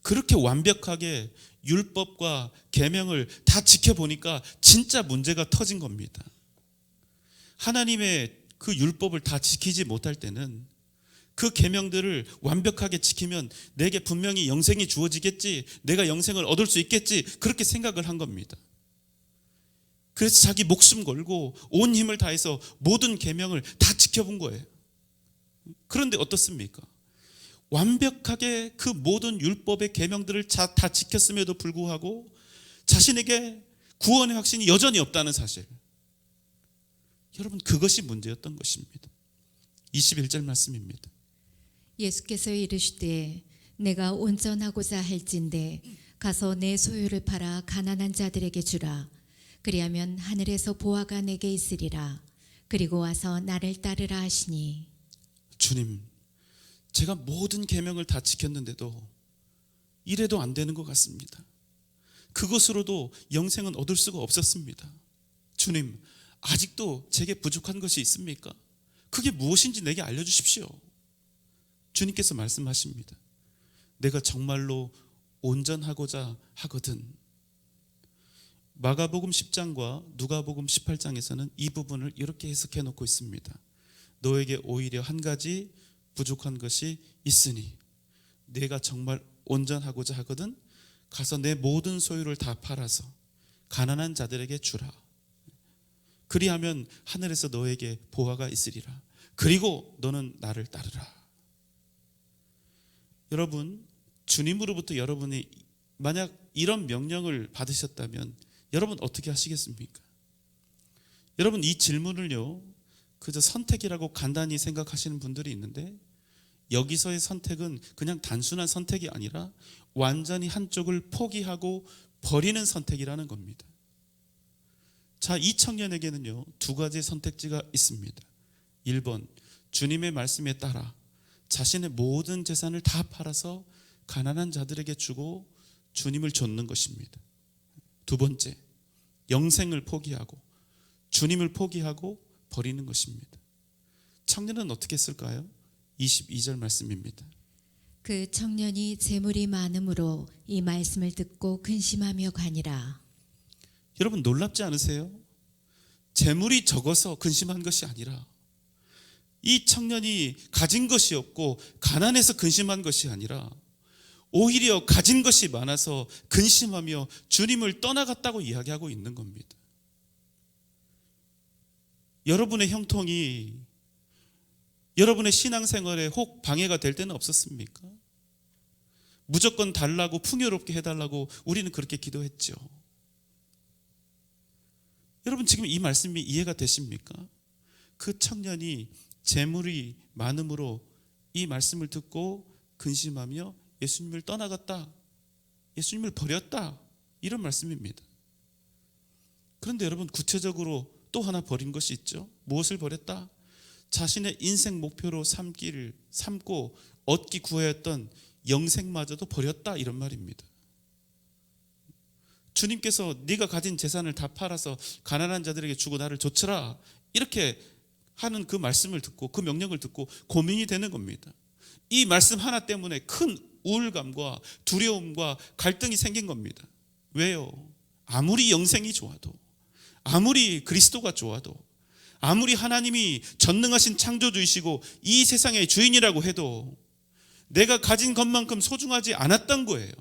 그렇게 완벽하게 율법과 계명을 다 지켜보니까 진짜 문제가 터진 겁니다. 하나님의 그 율법을 다 지키지 못할 때는, 그 계명들을 완벽하게 지키면 내게 분명히 영생이 주어지겠지, 내가 영생을 얻을 수 있겠지, 그렇게 생각을 한 겁니다. 그래서 자기 목숨 걸고 온 힘을 다해서 모든 계명을 다 지켜본 거예요. 그런데 어떻습니까? 완벽하게 그 모든 율법의 계명들을 다 지켰음에도 불구하고 자신에게 구원의 확신이 여전히 없다는 사실. 여러분, 그것이 문제였던 것입니다. 21절 말씀입니다. 예수께서 이르시되 내가 온전하고자 할진대 가서 내 소유를 팔아 가난한 자들에게 주라. 그리하면 하늘에서 보화가 내게 있으리라. 그리고 와서 나를 따르라 하시니. 주님, 제가 모든 계명을 다 지켰는데도 이래도 안 되는 것 같습니다. 그것으로도 영생은 얻을 수가 없었습니다. 주님, 아직도 제게 부족한 것이 있습니까? 그게 무엇인지 내게 알려주십시오. 주님께서 말씀하십니다. 내가 정말로 온전하고자 하거든. 마가복음 10장과 누가복음 18장에서는 이 부분을 이렇게 해석해 놓고 있습니다. 너에게 오히려 한 가지 부족한 것이 있으니 내가 정말 온전하고자 하거든 가서 내 모든 소유를 다 팔아서 가난한 자들에게 주라. 그리하면 하늘에서 너에게 보화가 있으리라. 그리고 너는 나를 따르라. 여러분, 주님으로부터 여러분이 만약 이런 명령을 받으셨다면 여러분 어떻게 하시겠습니까? 여러분, 이 질문을요 그저 선택이라고 간단히 생각하시는 분들이 있는데, 여기서의 선택은 그냥 단순한 선택이 아니라 완전히 한쪽을 포기하고 버리는 선택이라는 겁니다. 자, 이 청년에게는요 두 가지 선택지가 있습니다. 1번, 주님의 말씀에 따라 자신의 모든 재산을 다 팔아서 가난한 자들에게 주고 주님을 좇는 것입니다. 2번째, 영생을 포기하고 주님을 포기하고 버리는 것입니다. 청년은 어떻게 했을까요? 22절 말씀입니다. 그 청년이 재물이 많음으로 이 말씀을 듣고 근심하며 가니라. 여러분, 놀랍지 않으세요? 재물이 적어서 근심한 것이 아니라, 이 청년이 가진 것이 없고 가난해서 근심한 것이 아니라 오히려 가진 것이 많아서 근심하며 주님을 떠나갔다고 이야기하고 있는 겁니다. 여러분의 형통이 여러분의 신앙생활에 혹 방해가 될 때는 없었습니까? 무조건 달라고, 풍요롭게 해달라고 우리는 그렇게 기도했죠. 여러분, 지금 이 말씀이 이해가 되십니까? 그 청년이 재물이 많음으로 이 말씀을 듣고 근심하며 예수님을 떠나갔다, 예수님을 버렸다, 이런 말씀입니다. 그런데 여러분, 구체적으로 또 하나 버린 것이 있죠. 무엇을 버렸다? 자신의 인생 목표로 삼고 얻기 구하였던 영생마저도 버렸다, 이런 말입니다. 주님께서 네가 가진 재산을 다 팔아서 가난한 자들에게 주고 나를 좇으라, 이렇게 하는 그 말씀을 듣고, 그 명령을 듣고 고민이 되는 겁니다. 이 말씀 하나 때문에 큰 우울감과 두려움과 갈등이 생긴 겁니다. 왜요? 아무리 영생이 좋아도, 아무리 그리스도가 좋아도, 아무리 하나님이 전능하신 창조주이시고 이 세상의 주인이라고 해도 내가 가진 것만큼 소중하지 않았던 거예요.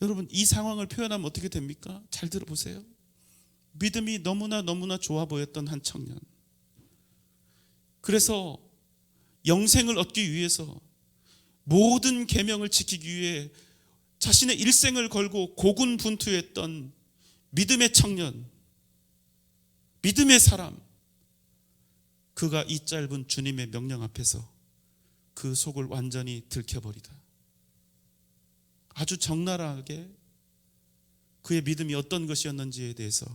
여러분, 이 상황을 표현하면 어떻게 됩니까? 잘 들어보세요. 믿음이 너무나 좋아 보였던 한 청년, 그래서 영생을 얻기 위해서 모든 계명을 지키기 위해 자신의 일생을 걸고 고군분투했던 믿음의 청년, 믿음의 사람, 그가 이 짧은 주님의 명령 앞에서 그 속을 완전히 들켜버리다. 아주 적나라하게 그의 믿음이 어떤 것이었는지에 대해서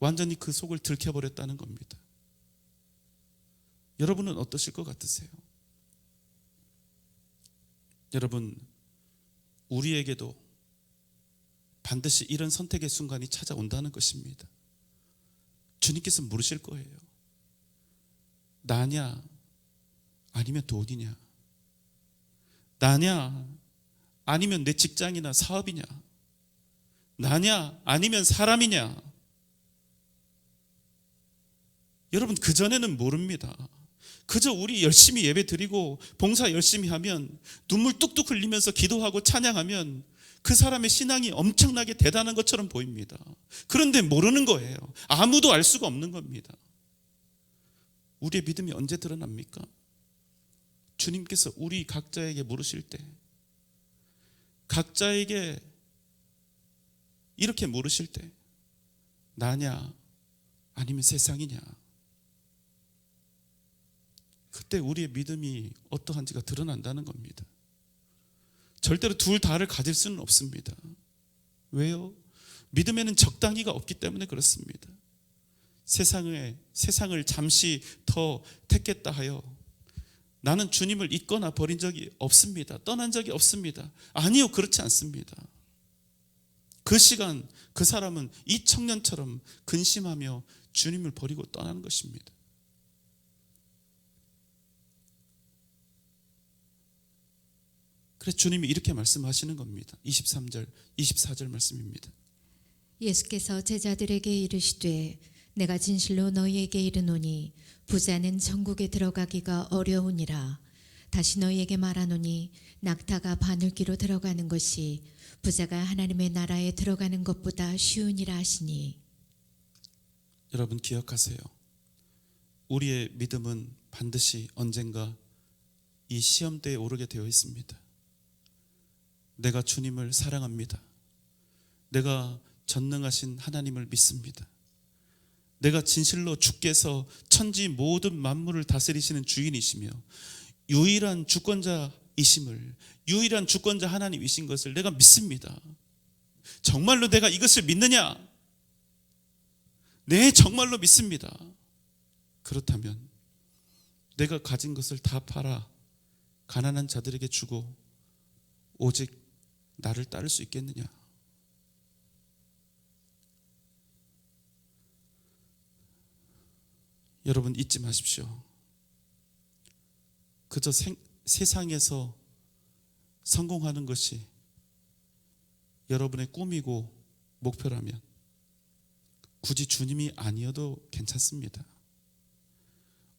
완전히 그 속을 들켜버렸다는 겁니다. 여러분은 어떠실 것 같으세요? 여러분, 우리에게도 반드시 이런 선택의 순간이 찾아온다는 것입니다. 주님께서 물으실 거예요. 나냐 아니면 돈이냐? 나냐 아니면 내 직장이나 사업이냐? 나냐 아니면 사람이냐? 여러분, 그전에는 모릅니다. 그저 우리 열심히 예배 드리고 봉사 열심히 하면, 눈물 뚝뚝 흘리면서 기도하고 찬양하면 그 사람의 신앙이 엄청나게 대단한 것처럼 보입니다. 그런데 모르는 거예요. 아무도 알 수가 없는 겁니다. 우리의 믿음이 언제 드러납니까? 주님께서 우리 각자에게 물으실 때, 각자에게 이렇게 물으실 때, 나냐 아니면 세상이냐? 그때 우리의 믿음이 어떠한지가 드러난다는 겁니다. 절대로 둘 다를 가질 수는 없습니다. 왜요? 믿음에는 적당히가 없기 때문에 그렇습니다. 세상을 잠시 더 택했다 하여 나는 주님을 잊거나 버린 적이 없습니다. 떠난 적이 없습니다. 아니요, 그렇지 않습니다. 그 시간 그 사람은 이 청년처럼 근심하며 주님을 버리고 떠나는 것입니다. 그래서 주님이 이렇게 말씀하시는 겁니다. 23절, 24절 말씀입니다. 예수께서 제자들에게 이르시되 내가 진실로 너희에게 이르노니 부자는 천국에 들어가기가 어려우니라. 다시 너희에게 말하노니 낙타가 바늘귀로 들어가는 것이 부자가 하나님의 나라에 들어가는 것보다 쉬우니라 하시니. 여러분 기억하세요. 우리의 믿음은 반드시 언젠가 이 시험대에 오르게 되어 있습니다. 내가 주님을 사랑합니다. 내가 전능하신 하나님을 믿습니다. 내가 진실로 주께서 천지 모든 만물을 다스리시는 주인이시며 유일한 주권자이심을, 유일한 주권자 하나님이신 것을 내가 믿습니다. 정말로 내가 이것을 믿느냐? 네, 정말로 믿습니다. 그렇다면 내가 가진 것을 다 팔아 가난한 자들에게 주고 오직 나를 따를 수 있겠느냐? 여러분 잊지 마십시오. 그저 세상에서 성공하는 것이 여러분의 꿈이고 목표라면 굳이 주님이 아니어도 괜찮습니다.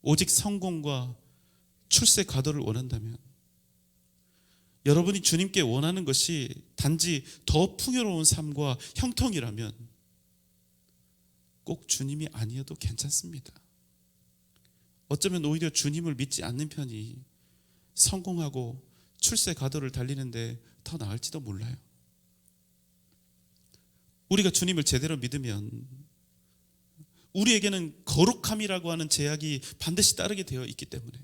오직 성공과 출세 가도를 원한다면, 여러분이 주님께 원하는 것이 단지 더 풍요로운 삶과 형통이라면 꼭 주님이 아니어도 괜찮습니다. 어쩌면 오히려 주님을 믿지 않는 편이 성공하고 출세 가도를 달리는데 더 나을지도 몰라요. 우리가 주님을 제대로 믿으면 우리에게는 거룩함이라고 하는 제약이 반드시 따르게 되어 있기 때문에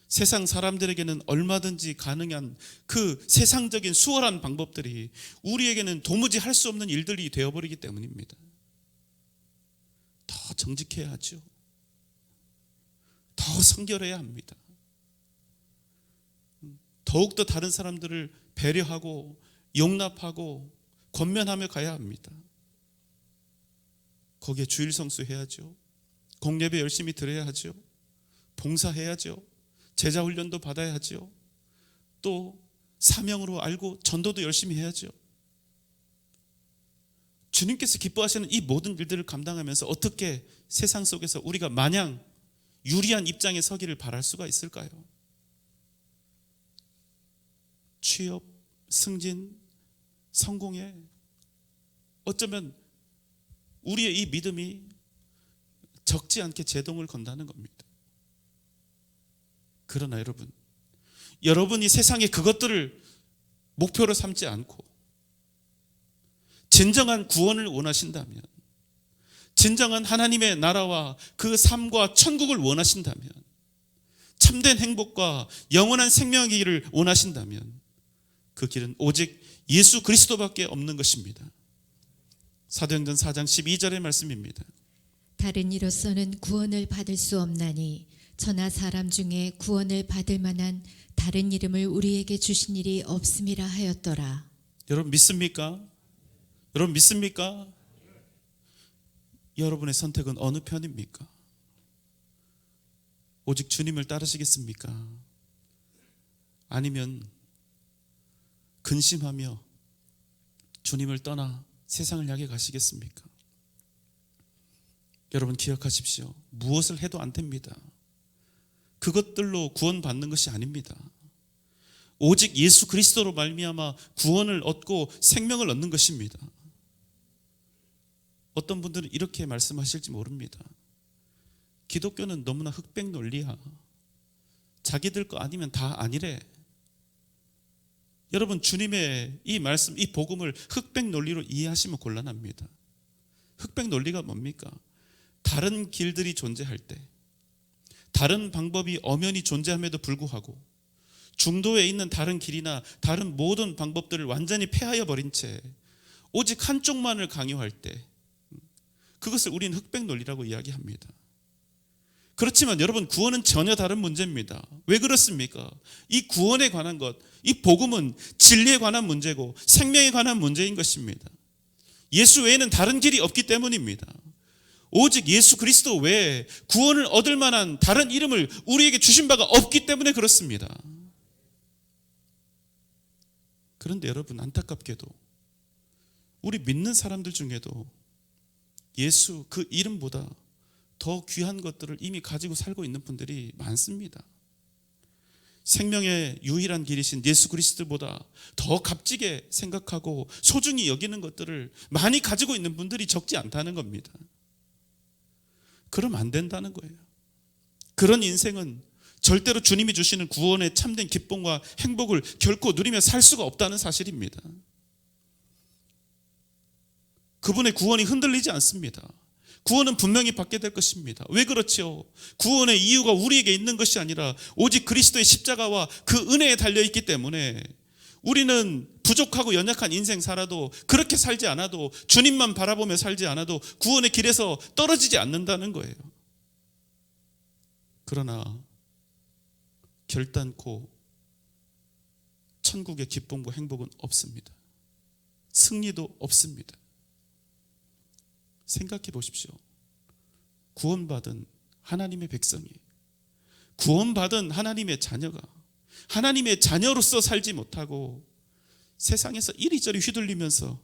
세상 사람들에게는 얼마든지 가능한 그 세상적인 수월한 방법들이 우리에게는 도무지 할 수 없는 일들이 되어버리기 때문입니다. 더 정직해야 하죠. 더 성결해야 합니다. 더욱더 다른 사람들을 배려하고 용납하고 권면하며 가야 합니다. 거기에 주일 성수해야죠. 공예배 열심히 드려야 하죠. 봉사해야죠. 제자 훈련도 받아야 하죠. 또 사명으로 알고 전도도 열심히 해야죠. 주님께서 기뻐하시는 이 모든 일들을 감당하면서 어떻게 세상 속에서 우리가 마냥 유리한 입장에 서기를 바랄 수가 있을까요? 취업, 승진, 성공에 어쩌면 우리의 이 믿음이 적지 않게 제동을 건다는 겁니다. 그러나 여러분이 세상의 그것들을 목표로 삼지 않고 진정한 구원을 원하신다면, 진정한 하나님의 나라와 그 삶과 천국을 원하신다면, 참된 행복과 영원한 생명의 길을 원하신다면 그 길은 오직 예수 그리스도밖에 없는 것입니다. 사도행전 4장 12절의 말씀입니다. 다른 이로서는 구원을 받을 수 없나니 천하 사람 중에 구원을 받을 만한 다른 이름을 우리에게 주신 일이 없음이라 하였더라. 여러분 믿습니까? 여러분 믿습니까? 여러분의 선택은 어느 편입니까? 오직 주님을 따르시겠습니까? 아니면 근심하며 주님을 떠나 세상을 향해 가시겠습니까? 여러분 기억하십시오. 무엇을 해도 안 됩니다. 그것들로 구원받는 것이 아닙니다. 오직 예수 그리스도로 말미암아 구원을 얻고 생명을 얻는 것입니다. 어떤 분들은 이렇게 말씀하실지 모릅니다. 기독교는 너무나 흑백 논리야. 자기들 거 아니면 다 아니래. 여러분 주님의 이 말씀, 이 복음을 흑백 논리로 이해하시면 곤란합니다. 흑백 논리가 뭡니까? 다른 길들이 존재할 때, 다른 방법이 엄연히 존재함에도 불구하고 중도에 있는 다른 길이나 다른 모든 방법들을 완전히 폐하여 버린 채 오직 한쪽만을 강요할 때, 그것을 우리는 흑백 논리라고 이야기합니다. 그렇지만 여러분 구원은 전혀 다른 문제입니다. 왜 그렇습니까? 이 구원에 관한 것, 이 복음은 진리에 관한 문제고 생명에 관한 문제인 것입니다. 예수 외에는 다른 길이 없기 때문입니다. 오직 예수 그리스도 외에 구원을 얻을 만한 다른 이름을 우리에게 주신 바가 없기 때문에 그렇습니다. 그런데 여러분 안타깝게도 우리 믿는 사람들 중에도 예수 그 이름보다 더 귀한 것들을 이미 가지고 살고 있는 분들이 많습니다. 생명의 유일한 길이신 예수 그리스도보다 더 값지게 생각하고 소중히 여기는 것들을 많이 가지고 있는 분들이 적지 않다는 겁니다. 그러면 안 된다는 거예요. 그런 인생은 절대로 주님이 주시는 구원의 참된 기쁨과 행복을 결코 누리며 살 수가 없다는 사실입니다. 그분의 구원이 흔들리지 않습니다. 구원은 분명히 받게 될 것입니다. 왜 그렇지요? 구원의 이유가 우리에게 있는 것이 아니라 오직 그리스도의 십자가와 그 은혜에 달려있기 때문에 우리는 부족하고 연약한 인생 살아도, 그렇게 살지 않아도, 주님만 바라보며 살지 않아도 구원의 길에서 떨어지지 않는다는 거예요. 그러나 결단코 천국의 기쁨과 행복은 없습니다. 승리도 없습니다. 생각해 보십시오. 구원받은 하나님의 백성이, 구원받은 하나님의 자녀가 하나님의 자녀로서 살지 못하고 세상에서 이리저리 휘둘리면서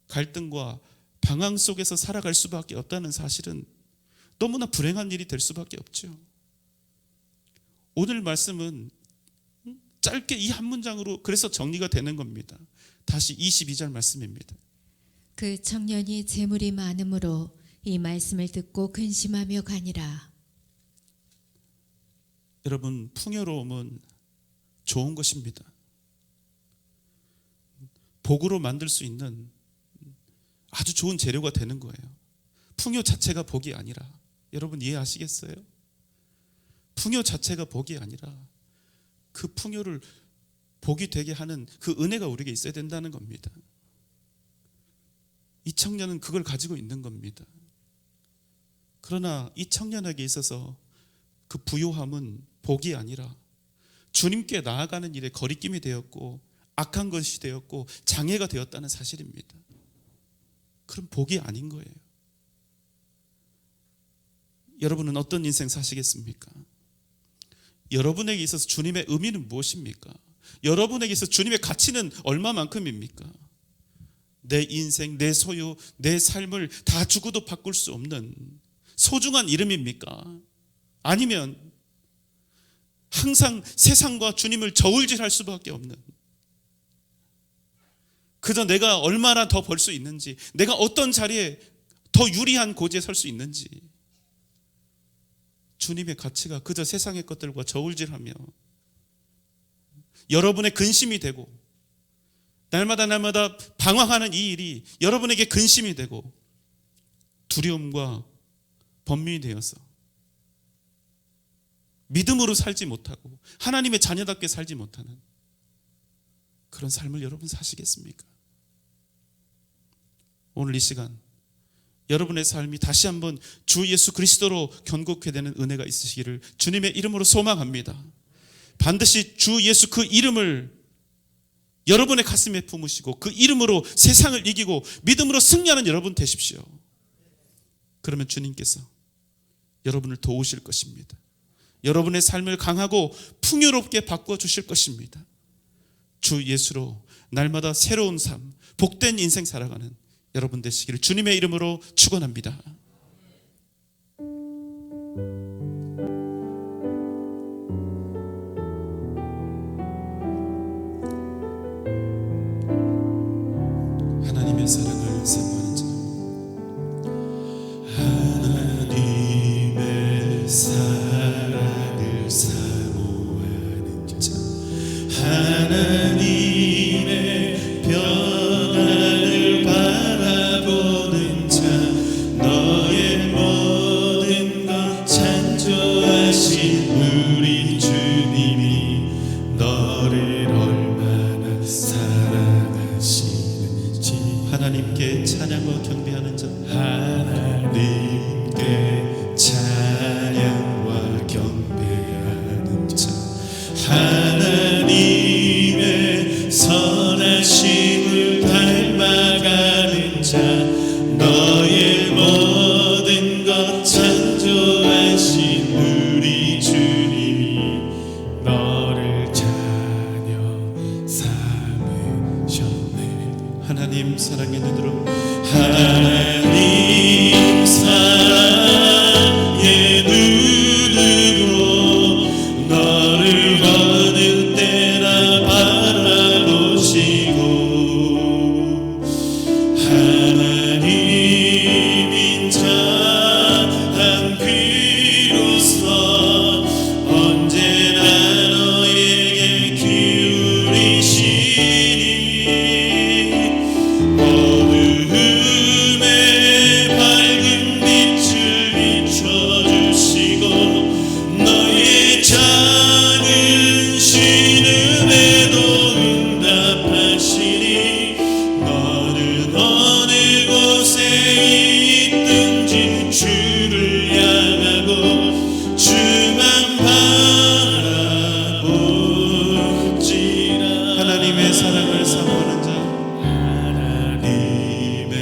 갈등과 방황 속에서 살아갈 수밖에 없다는 사실은 너무나 불행한 일이 될 수밖에 없죠. 오늘 말씀은 짧게 이 한 문장으로 그래서 정리가 되는 겁니다. 다시 22절 말씀입니다. 그 청년이 재물이 많음으로 이 말씀을 듣고 근심하며 가니라. 여러분 풍요로움은 좋은 것입니다. 복으로 만들 수 있는 아주 좋은 재료가 되는 거예요. 풍요 자체가 복이 아니라, 여러분 이해하시겠어요? 풍요 자체가 복이 아니라 그 풍요를 복이 되게 하는 그 은혜가 우리에게 있어야 된다는 겁니다. 이 청년은 그걸 가지고 있는 겁니다. 그러나 이 청년에게 있어서 그 부요함은 복이 아니라 주님께 나아가는 일에 거리낌이 되었고 악한 것이 되었고 장애가 되었다는 사실입니다. 그럼 복이 아닌 거예요. 여러분은 어떤 인생 사시겠습니까? 여러분에게 있어서 주님의 의미는 무엇입니까? 여러분에게 있어서 주님의 가치는 얼마만큼입니까? 내 인생, 내 소유, 내 삶을 다 주고도 바꿀 수 없는 소중한 이름입니까? 아니면 항상 세상과 주님을 저울질할 수밖에 없는, 그저 내가 얼마나 더 벌 수 있는지, 내가 어떤 자리에 더 유리한 고지에 설 수 있는지, 주님의 가치가 그저 세상의 것들과 저울질하며 여러분의 근심이 되고 날마다 방황하는 이 일이 여러분에게 근심이 되고 두려움과 번민이 되어서 믿음으로 살지 못하고 하나님의 자녀답게 살지 못하는 그런 삶을 여러분 사시겠습니까? 오늘 이 시간 여러분의 삶이 다시 한번 주 예수 그리스도로 견고케 되는 은혜가 있으시기를 주님의 이름으로 소망합니다. 반드시 주 예수 그 이름을 여러분의 가슴에 품으시고 그 이름으로 세상을 이기고 믿음으로 승리하는 여러분 되십시오. 그러면 주님께서 여러분을 도우실 것입니다. 여러분의 삶을 강하고 풍요롭게 바꾸어 주실 것입니다. 주 예수로 날마다 새로운 삶, 복된 인생 살아가는 여러분 되시기를 주님의 이름으로 축원합니다. 하나님의 사랑을 사모하는 자, 하나님의 사랑을 사모하는 자, 하나님의 평안을 바라보는 자, 너의 모든 것 창조하신 우리 주님이 너를 얼마나 사랑하시는지 하나님께 찬양과 경배하는 자, 하나님께 찬양과 경배하는 자, 하나님의 선하심을 닮아가는 자, 너의 모든 것 창조하신 우리 주님이 너를 자녀 삼으셨네. 하나님 사랑의 눈으로, 하나님 사랑의 눈으로 너를 어느 때나 바라보시고, 하나님인 자 한 귀로서 언제나 너에게 기울이시니 어두움에 밝은 빛을 비춰주시고 너의 작은 신음에도 응답하시니 너는 어느 곳에 있든지 주를 향하고 주만 바라볼지라. 하나님의 사랑을 사모하는 자, 하나님의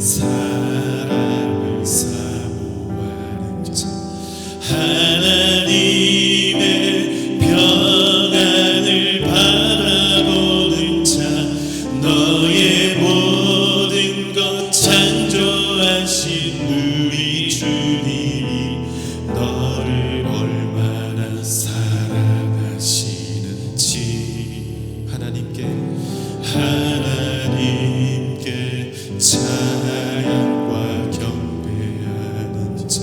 사랑을 사모하는 자, 하나님의 평안을 바라보는 자, 너의 모든 것 창조하신 우리 주님이 너를 얼마나 사랑하시는지 하나님께 찬양과 경배하는 자,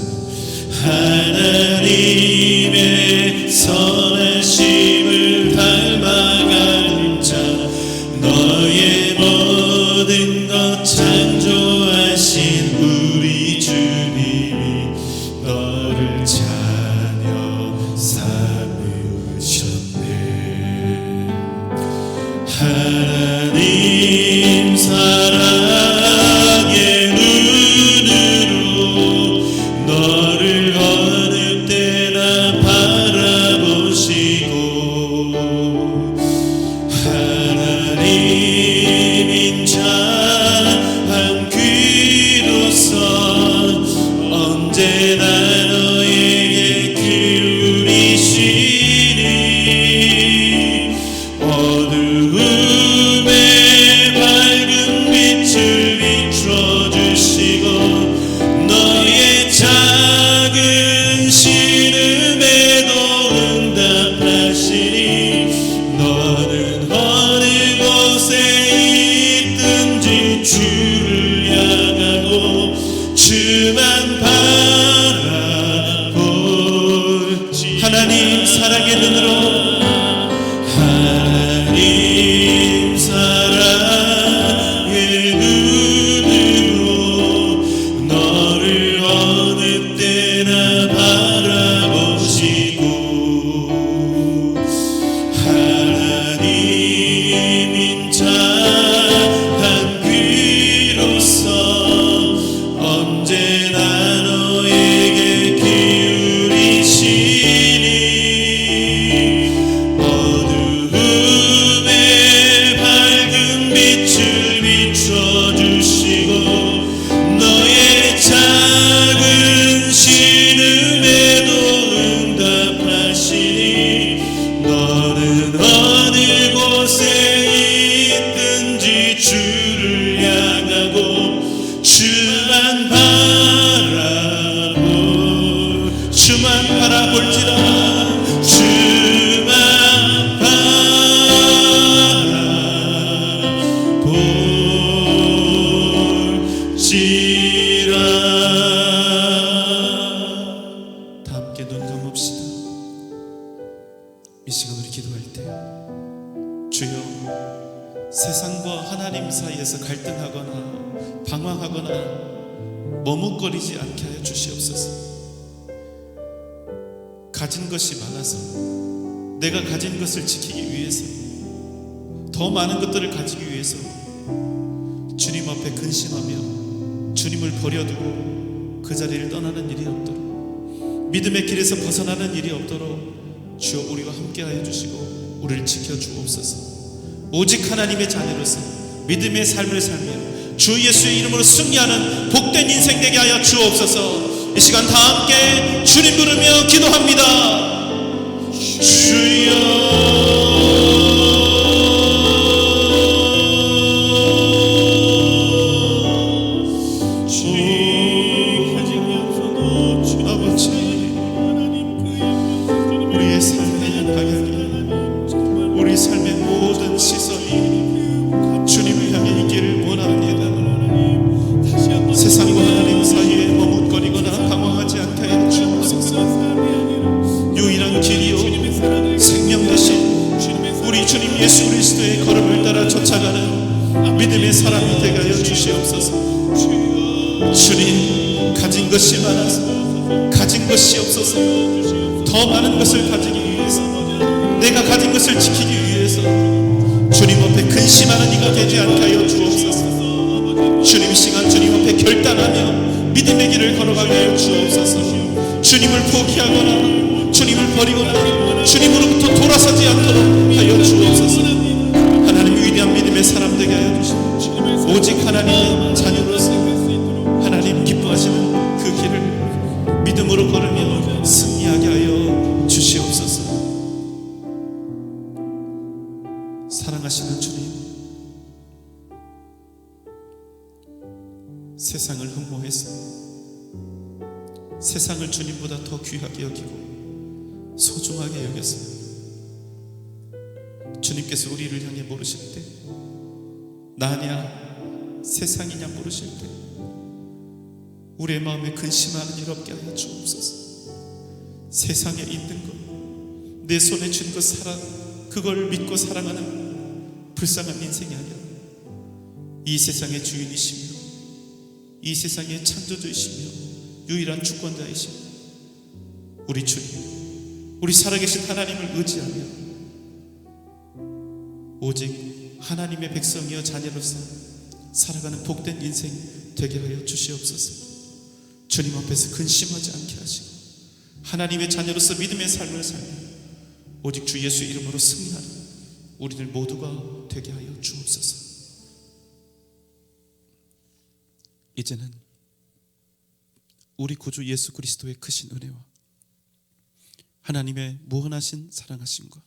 하나님의 선하심을 닮아가는 자, 너의 모든 것 창조하신 우리 주님이 너를 자녀 삼으셨네. 하나님 사랑의 눈으로 너를 어느 때나 바라보시고 세상과 하나님 사이에서 갈등하거나 방황하거나 머뭇거리지 않게 하여 주시옵소서. 가진 것이 많아서 내가 가진 것을 지키기 위해서, 더 많은 것들을 가지기 위해서 주님 앞에 근심하며 주님을 버려두고 그 자리를 떠나는 일이 없도록, 믿음의 길에서 벗어나는 일이 없도록 주여 우리와 함께하여 주시고 우리를 지켜주옵소서. 오직 하나님의 자녀로서 믿음의 삶을 살며 주 예수의 이름으로 승리하는 복된 인생 되게 하여 주옵소서. 이 시간 다 함께 주님 부르며 기도합니다. 우리의 삶의 방향이, 우리 삶의 모든 시선이 주님을 향해 있기를 원합니다. 세상과 하나님 사이에 머뭇거리거나 방황하지 않게 하여 주옵소서. 유일한 길이요 생명 되신 우리 주님 예수 그리스도의 걸음을 따라 쫓아가는 믿음의 사람이 되게 하여 주시옵소서. 주님, 가진 것이 많아서 가진 것이 없어서 더 많은 것을 가지기 위해서, 내가 가진 것을 지키기 위해서 주님 앞에 근심하는 이가 되지 않게 하여 주옵소서. 주님, 이 시간 주님 앞에 결단하며 믿음의 길을 걸어가게 하여 주옵소서. 주님을 포기하거나 주님을 버리거나 주님으로부터 돌아서지 않도록 하여 주옵소서. 하나님 위대한 믿음의 사람 되게 하여 주시옵소서. 오직 하나님의 자녀로서 하나님 기뻐하시는 그 길을 믿음으로 걸으며 승리하게 하여 주시옵소서. 사랑하시는 주님, 세상을 흠모해서 세상을 주님보다 더 귀하게 여기고 소중하게 여겨서 주님께서 우리를 향해 물으실 때 나냐 세상이냐 물으실 때 우리의 마음에 근심하는 일 없게 하여 주옵소서. 세상에 있는 것, 내 손에 쥔 것 그걸 믿고 사랑하는 불쌍한 인생이 아니라 이 세상의 주인이시며 이 세상의 창조주이시며 유일한 주권자이시며 우리 주님, 우리 살아계신 하나님을 의지하며 오직 하나님의 백성이여 자녀로서 살아가는 복된 인생 되게 하여 주시옵소서. 주님 앞에서 근심하지 않게 하시고 하나님의 자녀로서 믿음의 삶을 살며 오직 주 예수 이름으로 승리하는 우리들 모두가 되게 하여 주옵소서. 이제는 우리 구주 예수 그리스도의 크신 은혜와 하나님의 무한하신 사랑하심과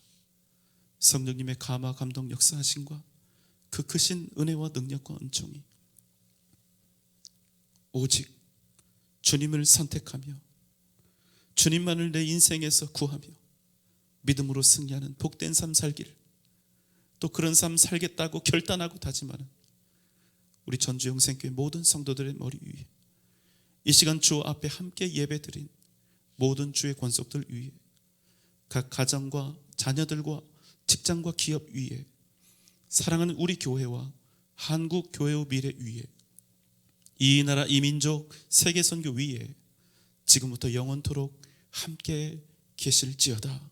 성령님의 감화 감동 역사하심과 그 크신 은혜와 능력과 은총이 오직 주님을 선택하며 주님만을 내 인생에서 구하며 믿음으로 승리하는 복된 삶 살기를, 또 그런 삶 살겠다고 결단하고 다짐하는 우리 전주영생교회 모든 성도들의 머리 위에, 이 시간 주 앞에 함께 예배드린 모든 주의 권속들 위에, 각 가정과 자녀들과 직장과 기업 위에, 사랑하는 우리 교회와 한국 교회의 미래 위에, 이 나라 이 민족 세계 선교 위에 지금부터 영원토록 함께 계실지어다.